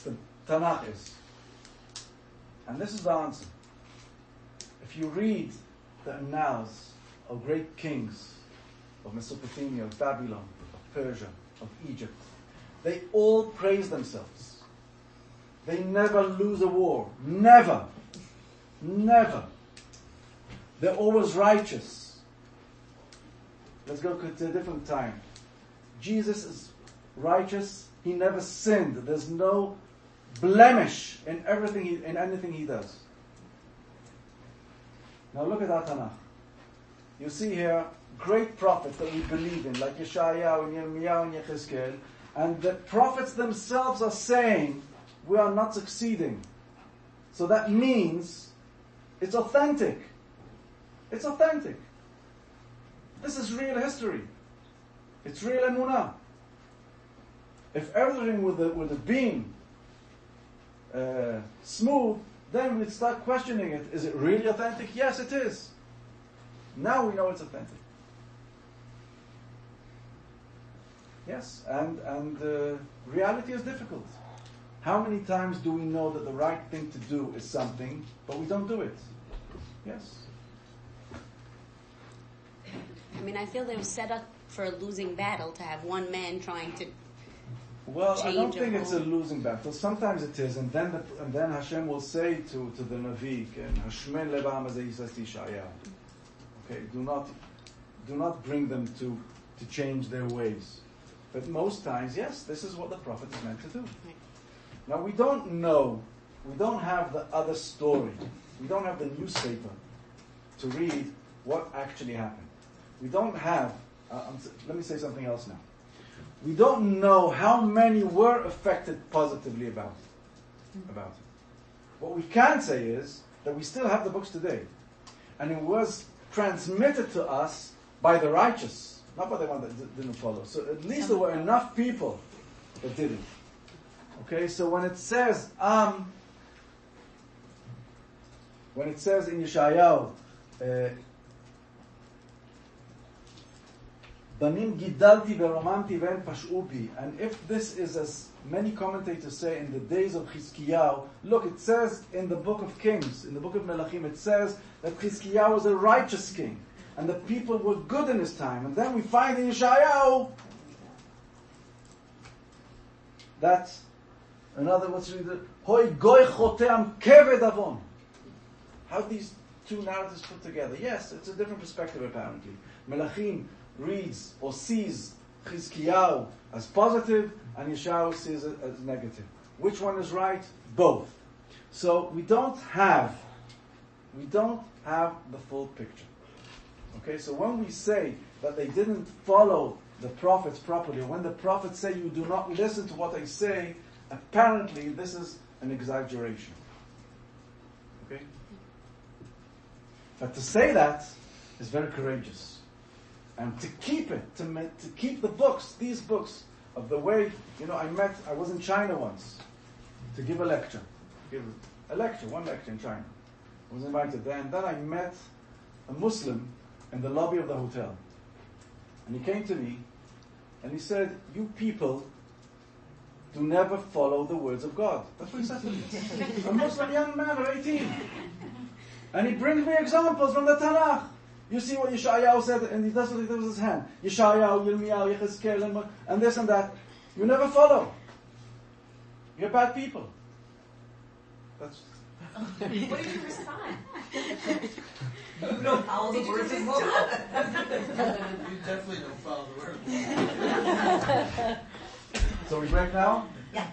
the Tanakh is. And this is the answer. If you read the annals of great kings of Mesopotamia, of Babylon, of Persia, of Egypt, they all praise themselves. They never lose a war. Never. Never. They're always righteous. Let's go to a different time. Jesus is righteous. He never sinned. There's no blemish in anything he does. Now look at our Tanakh. You see here great prophets that we believe in, like Yeshayahu and Yirmiyahu and Yechezkel, and the prophets themselves are saying we are not succeeding. So that means it's authentic. It's authentic. This is real history. It's real emunah. If everything would have been smooth, then we'd start questioning it. Is it really authentic? Yes, it is. Now we know it's authentic. Yes, and reality is difficult. How many times do we know that the right thing to do is something, but we don't do it? Yes. I mean, I feel they were set up for a losing battle to have one man trying to. Well, I don't think it's a losing battle. Sometimes it is, and then Hashem will say to the Navi, "Hashmel levam hazeh yisasti Yeshayahu." Okay, do not bring them to change their ways. But most times, yes, this is what the prophet is meant to do. Now we don't know, we don't have the other story, we don't have the newspaper to read what actually happened. We don't have. Let me say something else now. We don't know how many were affected positively about it. What we can say is that we still have the books today. And it was transmitted to us by the righteous, not by the one that didn't follow. So at least there were enough people that didn't. Okay, so when it says in Yeshayahu, Banim gidalti veromanti ven pash'u bi. And if this is, as many commentators say, in the days of Chizkiyahu, look, it says in the book of Kings, in the book of Melachim, it says that Chizkiyahu was a righteous king, and the people were good in his time. And then we find in Yeshayahu that another, what's read it? Hoi goy choteam keved avon. How these two narratives put together? Yes, it's a different perspective apparently. Melachim reads or sees Chizkiyahu as positive, and Yeshayahu sees it as negative. Which one is right? Both. So we don't have the full picture. Okay, so when we say that they didn't follow the prophets properly, when the prophets say you do not listen to what they say, apparently this is an exaggeration. Okay? But to say that is very courageous. And to keep it, to keep the books, these books, of the way, I was in China once to give a lecture. One lecture in China. I was invited there, and then I met a Muslim in the lobby of the hotel. And he came to me, and he said, "You people do never follow the words of God." That's what he said to me. A Muslim young man of 18. And he brings me examples from the Tanakh. You see what Yeshayahu said, and he does what he does with his hand. Yeshayahu, Yirmiyahu, Yechezkel, and this and that. You never follow. You're bad people. That's... What did you respond? You don't follow the words of God. You definitely don't follow the words. So we break now? Yeah.